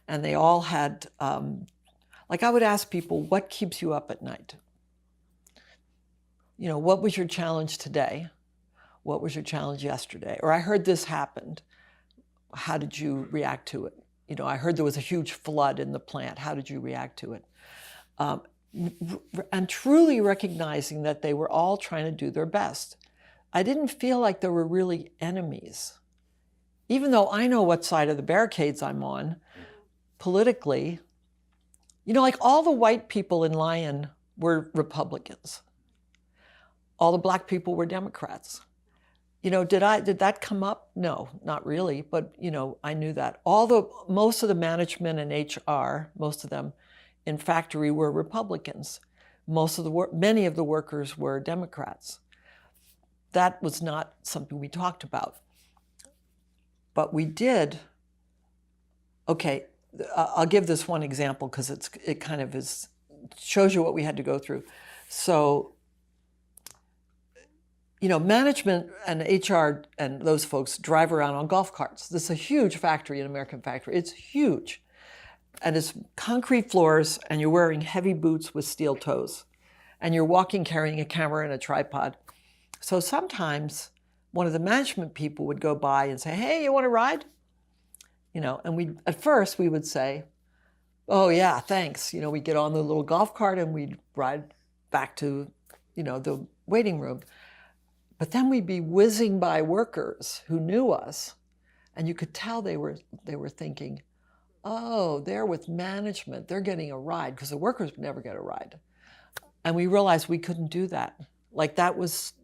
And they all had, like I would ask people, what keeps you up at night? You know, what was your challenge today? What was your challenge yesterday? Or I heard this happened. How did you react to it? You know, I heard there was a huge flood in the plant. How did you react to it? And truly recognizing that they were all trying to do their best. I didn't feel like there were really enemies. Even though I know what side of the barricades I'm on, politically, you know, like all the white people in Lyon were Republicans. All the black people were Democrats. You know, did that come up? No, not really, but you know, I knew that. Most of the management and HR, most of them in factory were Republicans. Many of the workers were Democrats. That was not something we talked about. But we did, okay, I'll give this one example because it kind of shows you what we had to go through. So, you know, management and HR and those folks drive around on golf carts. This is a huge factory, an American factory. It's huge. And it's concrete floors, and you're wearing heavy boots with steel toes. And you're walking carrying a camera and a tripod. So sometimes one of the management people would go by and say, hey, you want to ride? You know, and at first we would say, oh yeah, thanks. You know, we'd get on the little golf cart and we'd ride back to, you know, the waiting room. But then we'd be whizzing by workers who knew us, and you could tell they were thinking, oh, they're with management, they're getting a ride, because the workers would never get a ride. And we realized we couldn't do that. Like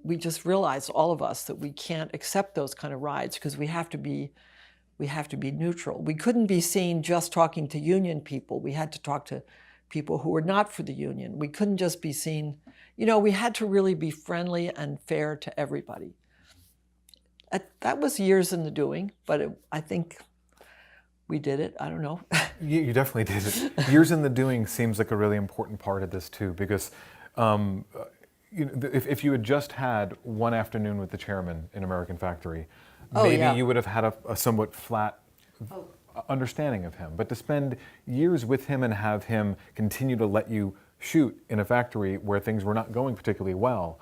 we just realized, all of us, that we can't accept those kind of rides because we have to be neutral. We couldn't be seen just talking to union people. We had to talk to people who were not for the union. We couldn't just be seen, you know, we had to really be friendly and fair to everybody. That was years in the doing, but I think we did it. I don't know. You definitely did it. Years in the doing seems like a really important part of this too, because you know, if you had just had one afternoon with the chairman in American Factory, maybe you would have had a somewhat flat understanding of him. But to spend years with him and have him continue to let you shoot in a factory where things were not going particularly well,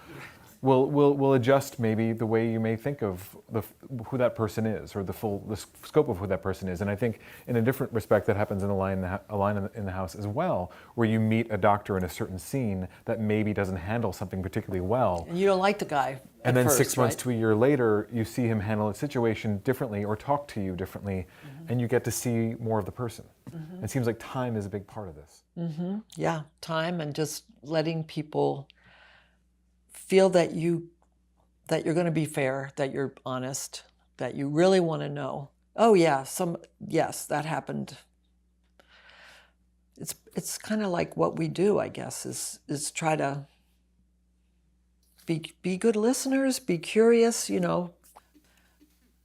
will adjust maybe the way you may think of who that person is, or the scope of who that person is. And I think in a different respect that happens in a line in the house as well, where you meet a doctor in a certain scene that maybe doesn't handle something particularly well. And you don't like the guy. And then first, 6 months right? to a year later, you see him handle a situation differently or talk to you differently, and you get to see more of the person. It seems like time is a big part of this. Yeah, time and just letting people feel that you're going to be fair, that you're honest, that you really want to know. Oh yeah, yes, that happened. It's kind of like what we do, I guess, is try to be good listeners, be curious,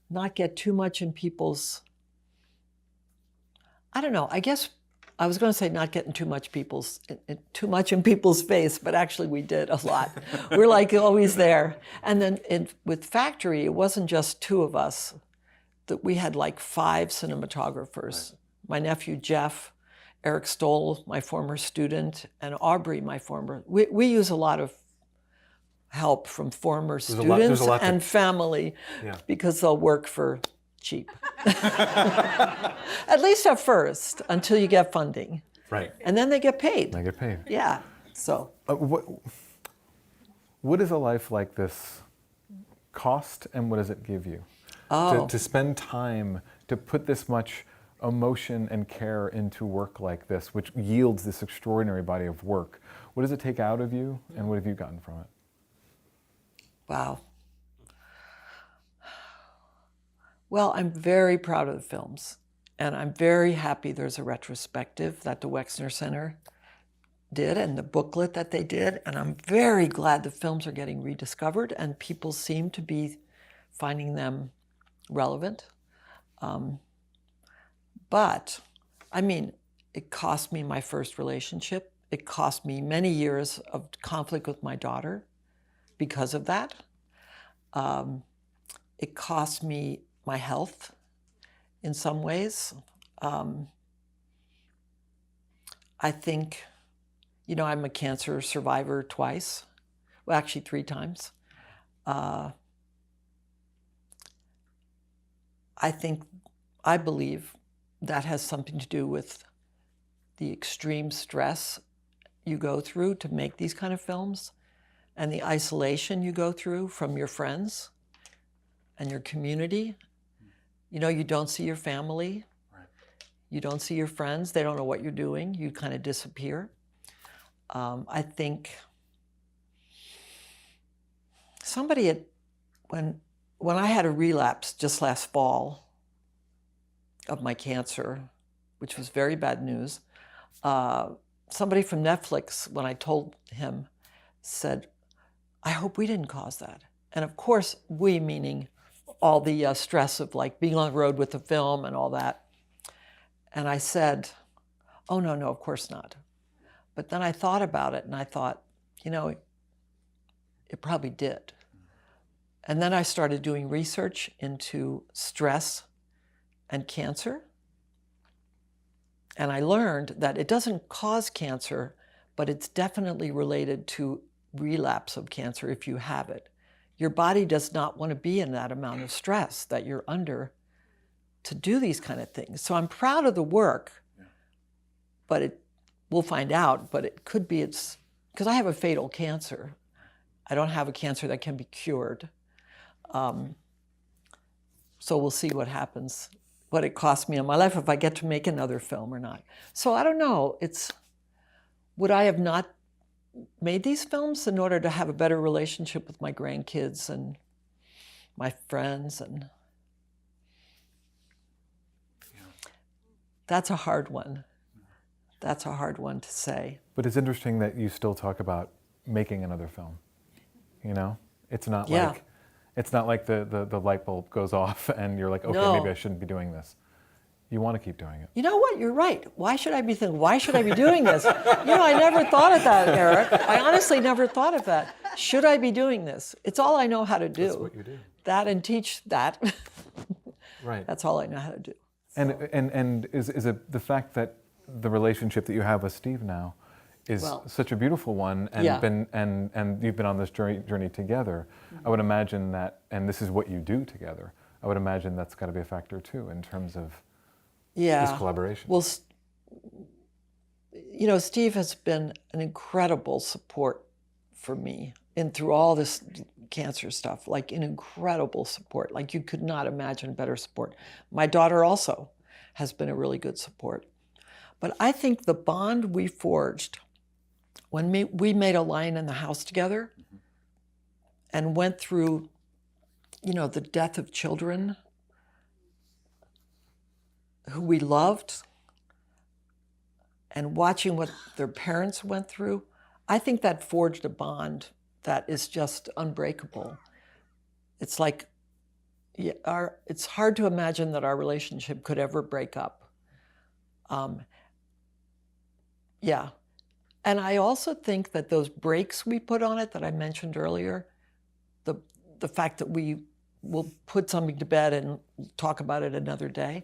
not get too much in people's, I don't know, I guess I was going to say not getting too much in people's face, but actually we did a lot. We're like always there. And then with Factory, it wasn't just two of us. That we had like 5 cinematographers. Right. My nephew Jeff, Eric Stoll, my former student, and Aubrey, my former. We use a lot of help from former students and family because they'll work for cheap. At least at first, until you get funding. Right. And then they get paid. They get paid. Yeah. So. What does a life like this cost, and what does it give you? Oh. To spend time, to put this much emotion and care into work like this, which yields this extraordinary body of work. What does it take out of you, and what have you gotten from it? Wow. Well, I'm very proud of the films, and I'm very happy there's a retrospective that the Wexner Center did and the booklet that they did, and I'm very glad the films are getting rediscovered and people seem to be finding them relevant. But, I mean, it cost me my first relationship. It cost me many years of conflict with my daughter because of that. It cost me my health in some ways. I think, I'm a cancer survivor twice. Well, actually 3 times. I believe that has something to do with the extreme stress you go through to make these kind of films and the isolation you go through from your friends and your community. You don't see your family. Right. You don't see your friends. They don't know what you're doing. You kind of disappear. I think somebody when I had a relapse just last fall of my cancer, which was very bad news, somebody from Netflix, when I told him, said, I hope we didn't cause that. And of course, we meaning all the stress of like being on the road with the film and all that. And I said, oh, no, of course not. But then I thought about it and I thought, it probably did. And then I started doing research into stress and cancer. And I learned that it doesn't cause cancer, but it's definitely related to relapse of cancer if you have it. Your body does not want to be in that amount of stress that you're under to do these kind of things. So I'm proud of the work, but we'll find out, but it could be because I have a fatal cancer. I don't have a cancer that can be cured. So we'll see what happens, what it costs me in my life if I get to make another film or not. So I don't know, would I have not made these films in order to have a better relationship with my grandkids and my friends? And that's a hard one. That's a hard one to say. But it's interesting that you still talk about making another film. It's not like it's not like the light bulb goes off and you're like, okay, maybe I shouldn't be doing this. You want to keep doing it. You know what? You're right. Why should I be doing this? I never thought of that, Eric. I honestly never thought of that. Should I be doing this? It's all I know how to do. That's what you do. That and teach that. Right. That's all I know how to do. And is it the fact that the relationship that you have with Steve now is such a beautiful one, and Yeah. and you've been on this journey together. I would imagine that, and this is what you do together. I would imagine that's got to be a factor too in terms of this collaboration. Well, you know, Steve has been an incredible support for me and through all this cancer stuff, like an incredible support. Like you could not imagine better support. My daughter also has been a really good support. But I think the bond we forged when we made A Lion in the House together and went through, you know, the death of children who we loved and watching what their parents went through, I think that forged a bond that is just unbreakable. It's like, it's hard to imagine that our relationship could ever break up. Yeah. And I also think that those breaks we put on it that I mentioned earlier, the fact that we will put something to bed and talk about it another day,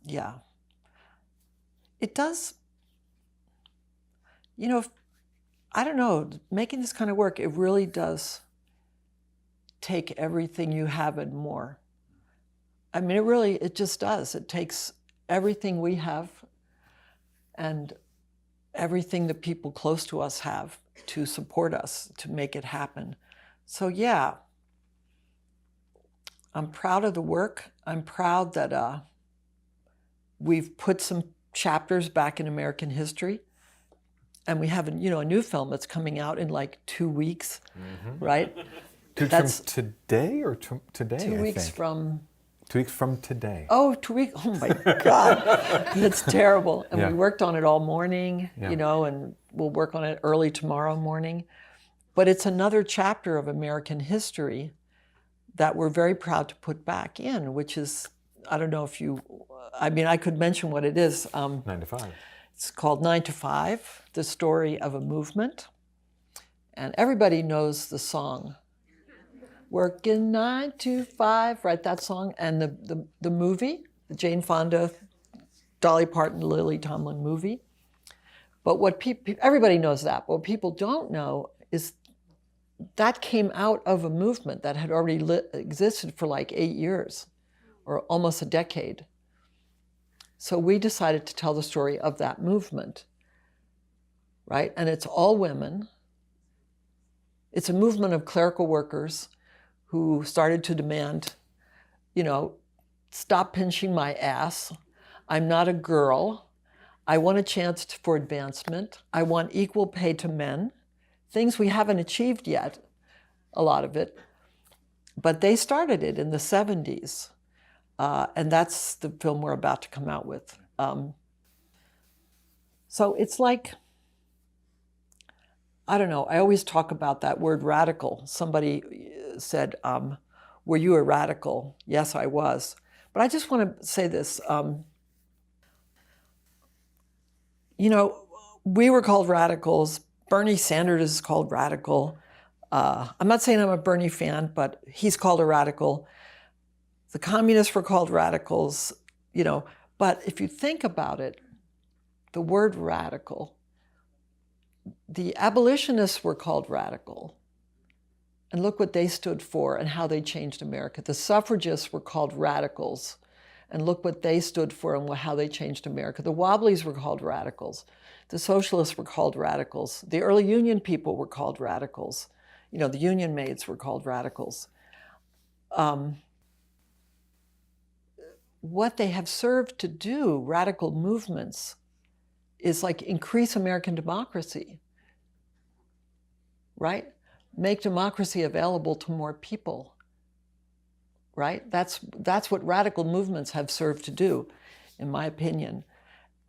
yeah. It does, you know, I don't know, making this kind of work, it really does take everything you have and more. I mean, it just does. It takes everything we have and everything that people close to us have to support us, to make it happen. So yeah, I'm proud of the work. I'm proud that we've put some chapters back in American history. And we have a new film that's coming out in like 2 weeks, right? 2 weeks from today or today? 2 weeks from... 2 weeks from today. Oh, 2 weeks. Oh my God. That's terrible. And we worked on it all morning, Yeah. you know, and we'll work on it early tomorrow morning. But it's another chapter of American history that we're very proud to put back in, which is, I don't know if you, I mean, I could mention what it is. 9 to 5. It's called 9 to 5, the story of a movement. And everybody knows the song. Working 9 to 5, right, that song. And the movie, the Jane Fonda, Dolly Parton, Lily Tomlin movie. But what everybody knows that. What people don't know is that came out of a movement that had already existed for like 8 years or almost a decade. So we decided to tell the story of that movement, right? And it's all women. It's a movement of clerical workers who started to demand, you know, stop pinching my ass. I'm not a girl. I want a chance for advancement. I want equal pay to men. Things we haven't achieved yet, a lot of it. But they started it in the 70s. And that's the film we're about to come out with. So it's like, I don't know, I always talk about that word radical. Somebody said, were you a radical? Yes, I was. But I just want to say this. You know, we were called radicals. Bernie Sanders is called radical. I'm not saying I'm a Bernie fan, but he's called a radical. The communists were called radicals, you know. But if you think about it, the word radical, the abolitionists were called radical. And look what they stood for and how they changed America. The suffragists were called radicals. And look what they stood for and how they changed America. The Wobblies were called radicals. The socialists were called radicals. The early union people were called radicals. You know, the union maids were called radicals. What they have served to do, radical movements, is like increase American democracy, right? Make democracy available to more people. Right? That's what radical movements have served to do, in my opinion.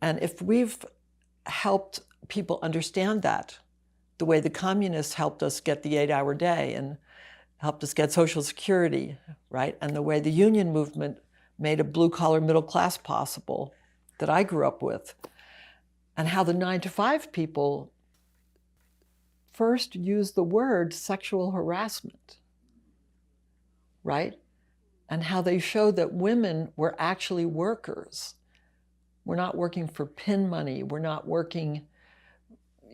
And if we've helped people understand that, the way the communists helped us get the 8-hour day and helped us get Social Security, right? And the way the union movement made a blue-collar middle class possible that I grew up with, and how the 9 to 5 people first used the word sexual harassment, right? And how they showed that women were actually workers, We're not working for pin money. We're not working,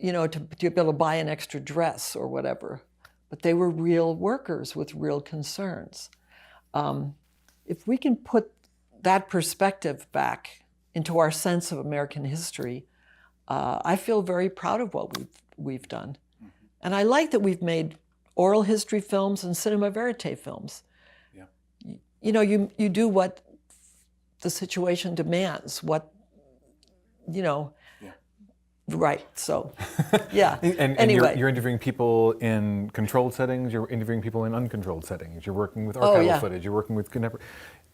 to be able to buy an extra dress or whatever. But they were real workers with real concerns. If we can put that perspective back into our sense of American history, I feel very proud of what we've done. And I like that we've made oral history films and cinema verite films. Yeah. You do what the situation demands, Right, so, yeah. And anyway. you're interviewing people in controlled settings, you're interviewing people in uncontrolled settings, you're working with archival footage, you're working with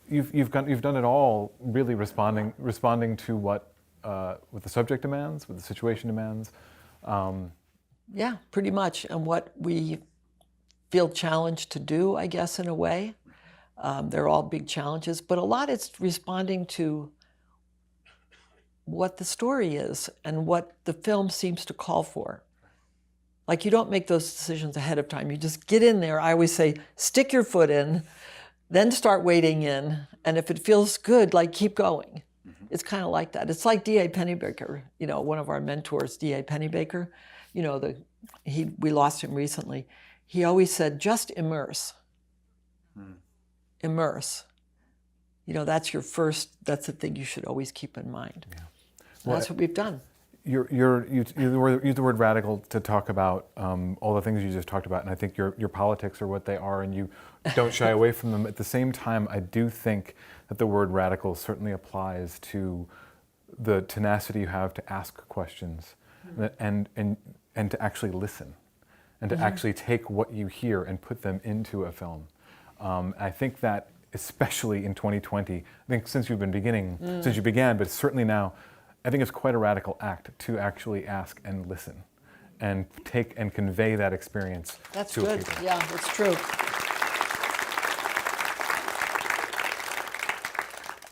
you've done it all really responding to what the subject demands, what the situation demands. Yeah, pretty much, and what we feel challenged to do, I guess, in a way. They're all big challenges, but a lot it's responding to what the story is and what the film seems to call for. Like, you don't make those decisions ahead of time. You just get in there. I always say, stick your foot in, then start wading in, and if it feels good, keep going. Mm-hmm. It's kind of like that. It's like D.A. Pennebaker, one of our mentors, D.A. Pennebaker. We lost him recently. He always said, just immerse. Immerse. That's the thing you should always keep in mind. Yeah. Well, that's what we've done. You use the word radical to talk about all the things you just talked about, and I think your politics are what they are, and you don't shy away from them. At the same time, I do think that the word radical certainly applies to the tenacity you have to ask questions, and to actually listen, and to actually take what you hear and put them into a film. I think that, especially in 2020, I think since you began, but certainly now, I think it's quite a radical act to actually ask and listen and take and convey that experience to good. people. Yeah, it's true.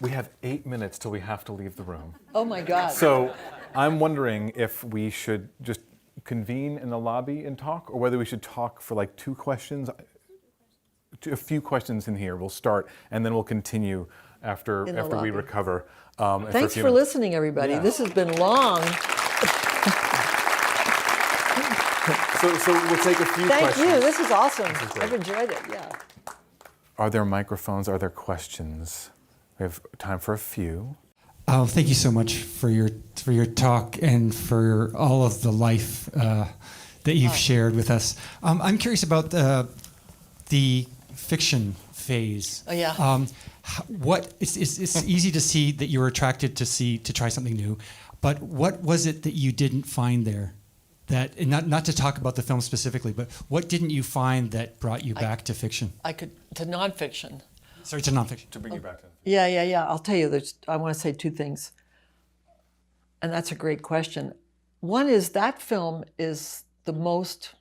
We have 8 minutes till we have to leave the room. Oh my God. So I'm wondering if we should just convene in the lobby and talk, or whether we should talk for 2 questions. A few questions in here. We'll start, and then we'll continue after we recover. Thanks for listening, everybody. Yeah. This has been long. So we'll take a few questions. Thank you. This is awesome. I've enjoyed it. Yeah. Are there microphones? Are there questions? We have time for a few. Thank you so much for your talk and for all of the life that you've shared with us. I'm curious about the fiction phase. Oh yeah. It's easy to see that you were attracted to try something new, but what was it that you didn't find there? That, and not to talk about the film specifically, but what didn't you find that brought you back to fiction? To nonfiction. Sorry, to nonfiction. To bring you back to. Yeah. I'll tell you. I want to say 2 things, and that's a great question. One is that film is the most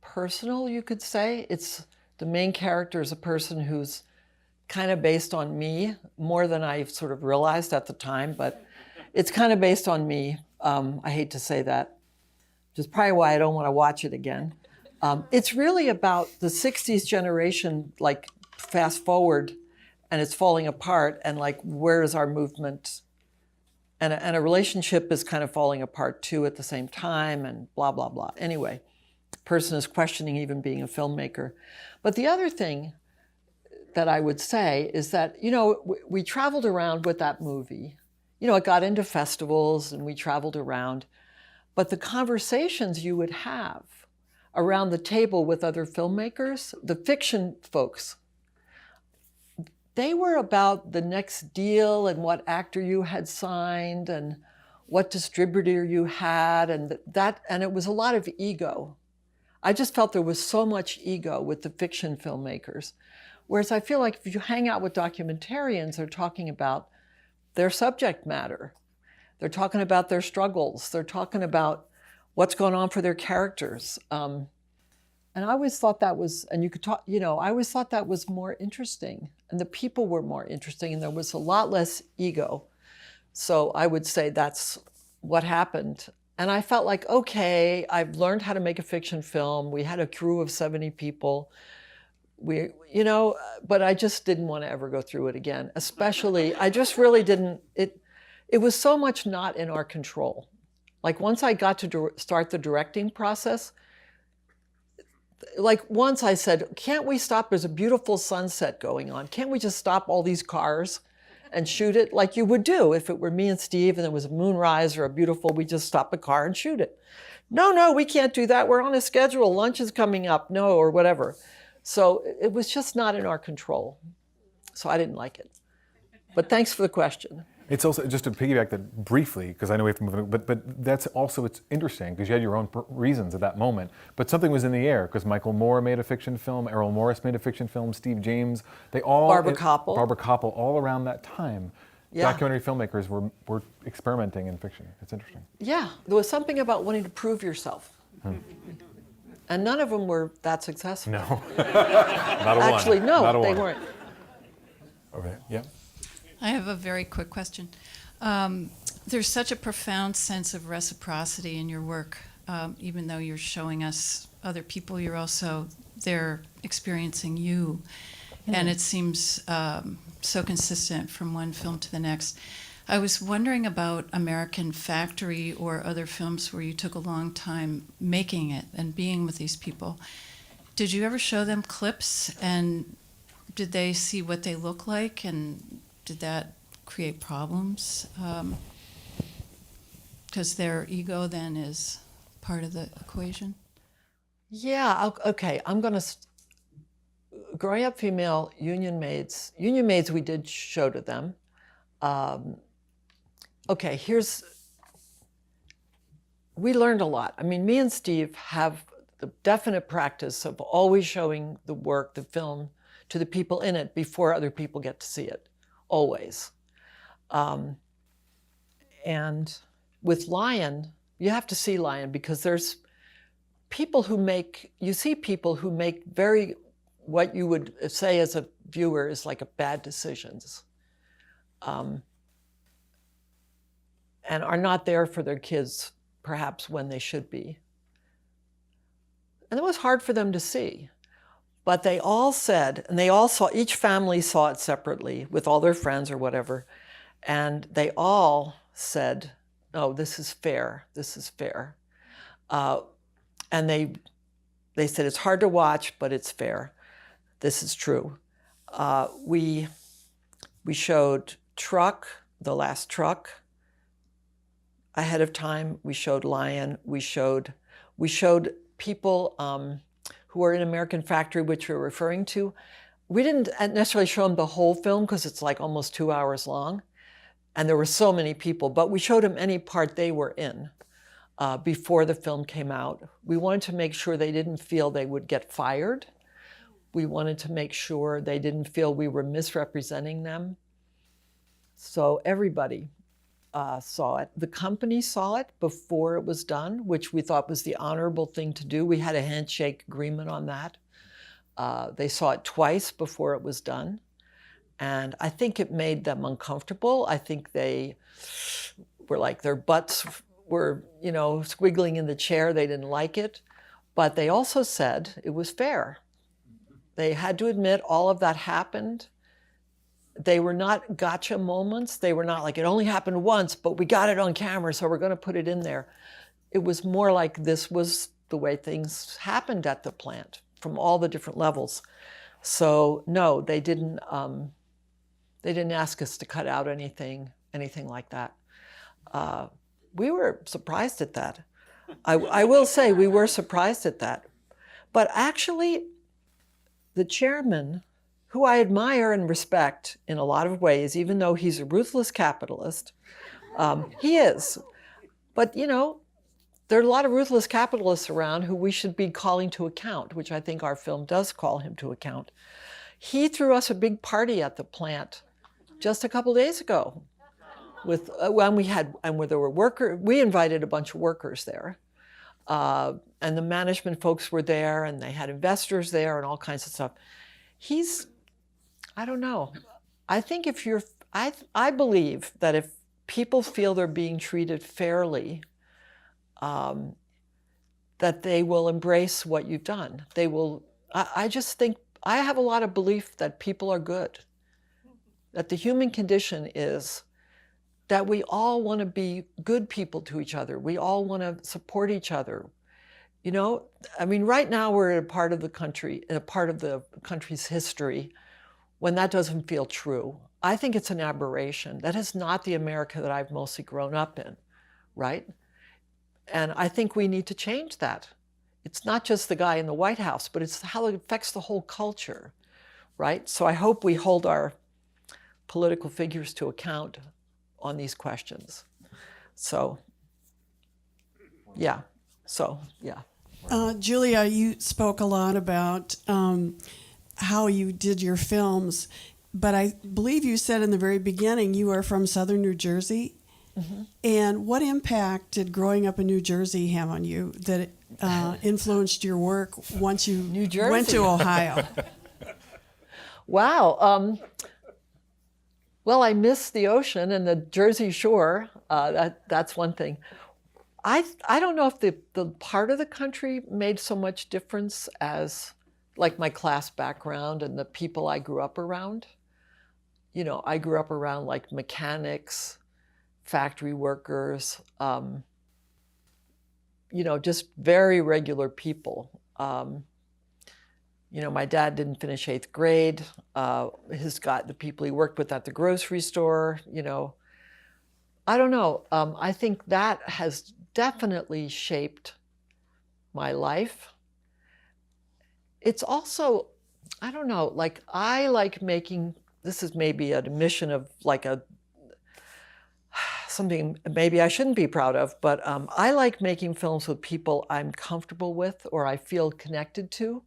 personal, you could say. The main character is a person who's kind of based on me, more than I sort of realized at the time, but it's kind of based on me. I hate to say that, which is probably why I don't want to watch it again. It's really about the 60s generation, fast forward, and it's falling apart, and where is our movement? And a relationship is kind of falling apart too at the same time, and blah, blah, blah. Anyway, the person is questioning even being a filmmaker. But the other thing that I would say is that, we traveled around with that movie. It got into festivals and we traveled around, but the conversations you would have around the table with other filmmakers, the fiction folks, they were about the next deal and what actor you had signed and what distributor you had, and it was a lot of ego. I just felt there was so much ego with the fiction filmmakers. Whereas I feel like if you hang out with documentarians, they're talking about their subject matter. They're talking about their struggles. They're talking about what's going on for their characters. And I always thought that was, and you could talk, I always thought that was more interesting. And the people were more interesting, and there was a lot less ego. So I would say that's what happened. And I felt like, okay, I've learned how to make a fiction film. We had a crew of 70 people. But I just didn't want to ever go through it again. Especially, I just really didn't. it was so much not in our control. Like once I got to start the directing process, like once I said, can't we stop? There's a beautiful sunset going on. Can't we just stop all these cars and shoot it like you would do if it were me and Steve and there was a moonrise or a beautiful, we just stop a car and shoot it. No, we can't do that. We're on a schedule. Lunch is coming up. No, or whatever. So it was just not in our control. So I didn't like it. But thanks for the question. It's also, just to piggyback that briefly, because I know we have to move, but that's also, it's interesting, because you had your own reasons at that moment, but something was in the air, because Michael Moore made a fiction film, Errol Morris made a fiction film, Steve James, they all... Barbara Koppel, all around that time. Yeah. Documentary filmmakers were experimenting in fiction. It's interesting. Yeah, there was something about wanting to prove yourself. And none of them were that successful. No, not a one. Actually, no, not a they one. weren't. Okay, yeah. I have a very quick question. There's such a profound sense of reciprocity in your work. Even though you're showing us other people, you're also there experiencing you. And it seems so consistent from one film to the next. I was wondering about American Factory or other films where you took a long time making it and being with these people. Did you ever show them clips, and did they see what they look like, and did that create problems? Because their ego then is part of the equation. Yeah, okay, I'm gonna, growing up female union maids we did show to them. Okay, we learned a lot. I mean, me and Steve have the definite practice of always showing the work, the film, to the people in it before other people get to see it, always. And with Lion, you have to see Lion because there's people who make, you see people who make very, what you would say as a viewer is like a bad decisions. And are not there for their kids, perhaps when they should be. And it was hard for them to see. But they all said, and they all saw, each family saw it separately with all their friends or whatever, and they all said, no, this is fair, this is fair. And they said, it's hard to watch, but it's fair. This is true. We showed Truck, The Last Truck, ahead of time. We showed Lion. We showed people who were in American Factory, which we're referring to. We didn't necessarily show them the whole film because it's like almost 2 hours long. And there were so many people, but we showed them any part they were in before the film came out. We wanted to make sure they didn't feel they would get fired. We wanted to make sure they didn't feel we were misrepresenting them. So everybody saw it. The company saw it before it was done, which we thought was the honorable thing to do. We had a handshake agreement on that. They saw it twice before it was done. And I think it made them uncomfortable. I think they were like, their butts were, squiggling in the chair. They didn't like it. But they also said it was fair. They had to admit all of that happened. They were not gotcha moments. They were not like, it only happened once, but we got it on camera, so we're going to put it in there. It was more like this was the way things happened at the plant from all the different levels. So no, they didn't ask us to cut out anything like that. We were surprised at that. I will say we were surprised at that. But actually, the chairman, who I admire and respect in a lot of ways, even though he's a ruthless capitalist. He is. But, there are a lot of ruthless capitalists around who we should be calling to account, which I think our film does call him to account. He threw us a big party at the plant just a couple days ago. Where there were workers, we invited a bunch of workers there. And the management folks were there, and they had investors there and all kinds of stuff. I don't know. I think I believe that if people feel they're being treated fairly, that they will embrace what you've done. They will, I just think, I have a lot of belief that people are good. That the human condition is that we all want to be good people to each other. We all want to support each other. You know, I mean, right now we're in a part of the country's history when that doesn't feel true. I think it's an aberration. That is not the America that I've mostly grown up in, right? And I think we need to change that. It's not just the guy in the White House, but it's how it affects the whole culture, right? So I hope we hold our political figures to account on these questions. So, yeah. Julia, you spoke a lot about how you did your films, but I believe you said in the very beginning you are from Southern New Jersey. Mm-hmm. And what impact did growing up in New Jersey have on you that it influenced your work once you went to Ohio? Wow. Well, I miss the ocean and the Jersey Shore. That's one thing. I don't know if the part of the country made so much difference as like my class background and the people I grew up around. You know, I grew up around like mechanics, factory workers, you know, just very regular people. You know, my dad didn't finish 8th grade. The people he worked with at the grocery store, you know. I don't know. I think that has definitely shaped my life. It's also, I don't know, like I like making, this is maybe an admission of like something maybe I shouldn't be proud of, but I like making films with people I'm comfortable with or I feel connected to.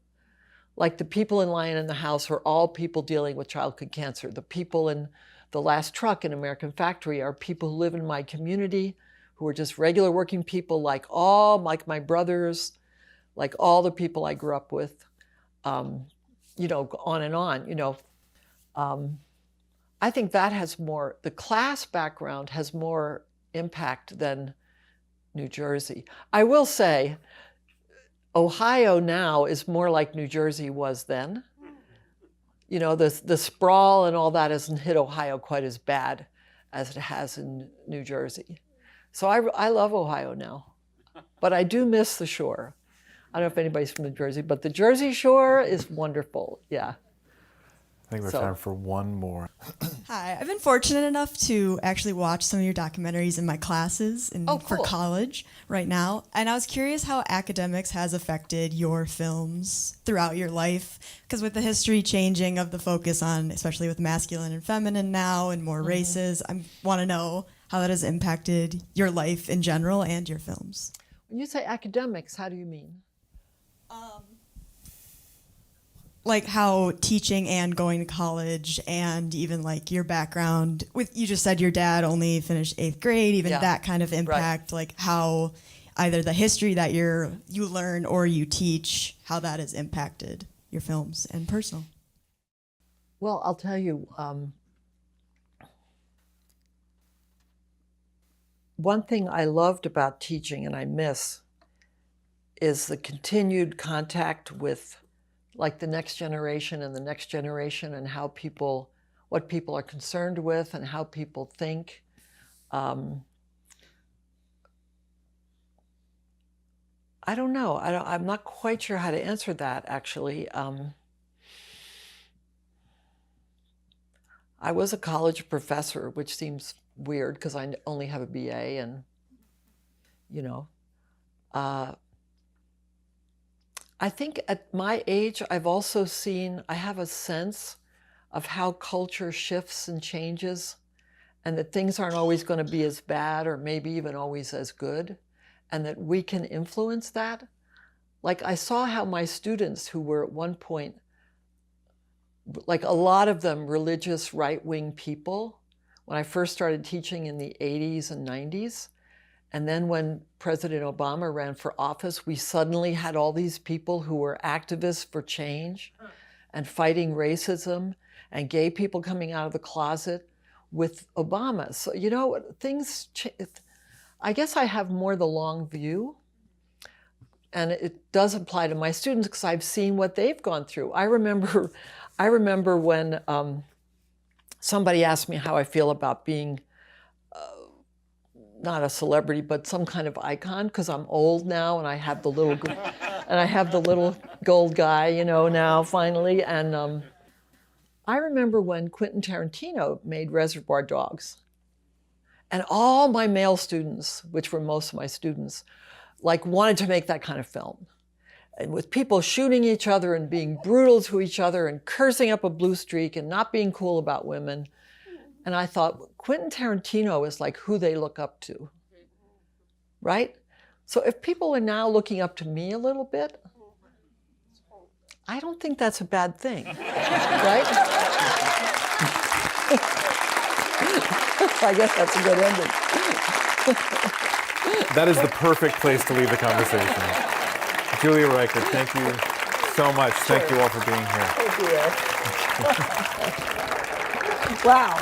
Like the people in Lion in the House are all people dealing with childhood cancer. The people in The Last Truck in American Factory are people who live in my community, who are just regular working people like my brothers, like all the people I grew up with, you know, on and on, you know. I think that has more, the class background has more impact than New Jersey. I will say, Ohio now is more like New Jersey was then. You know, the sprawl and all that hasn't hit Ohio quite as bad as it has in New Jersey. So I love Ohio now, but I do miss the shore. I don't know if anybody's from New Jersey, but the Jersey Shore is wonderful, yeah. I think we have time for one more. Hi, I've been fortunate enough to actually watch some of your documentaries in my classes for college right now. And I was curious how academics has affected your films throughout your life. Because with the history changing of the focus on, especially with masculine and feminine now and more races, I want to know how that has impacted your life in general and your films. When you say academics, how do you mean? Like how teaching and going to college and even like your background with, you just said your dad only finished 8th grade, even that kind of impact, like how either the history that you learn or you teach, how that has impacted your films and personal. Well, I'll tell you, one thing I loved about teaching and I miss is the continued contact with like the next generation and how what people are concerned with and how people think. I don't know. I'm not quite sure how to answer that, actually. I was a college professor, which seems weird because I only have a BA and, you know, I think at my age, I've also seen, I have a sense of how culture shifts and changes and that things aren't always going to be as bad or maybe even always as good and that we can influence that. Like I saw how my students who were at one point, like a lot of them religious right-wing people, when I first started teaching in the 80s and 90s, and then when President Obama ran for office, we suddenly had all these people who were activists for change and fighting racism and gay people coming out of the closet with Obama. So, you know, I guess I have more the long view. And it does apply to my students because I've seen what they've gone through. I remember when somebody asked me how I feel about being not a celebrity, but some kind of icon, because I'm old now and I have the little gold guy, you know, now finally. And I remember when Quentin Tarantino made Reservoir Dogs, and all my male students, which were most of my students, like wanted to make that kind of film. And with people shooting each other and being brutal to each other and cursing up a blue streak and not being cool about women. And I thought, Quentin Tarantino is like who they look up to, right? So if people are now looking up to me a little bit, I don't think that's a bad thing, right? I guess that's a good ending. That is the perfect place to leave the conversation. Julia Reichert, thank you so much. Sure. Thank you all for being here. Thank you. Wow.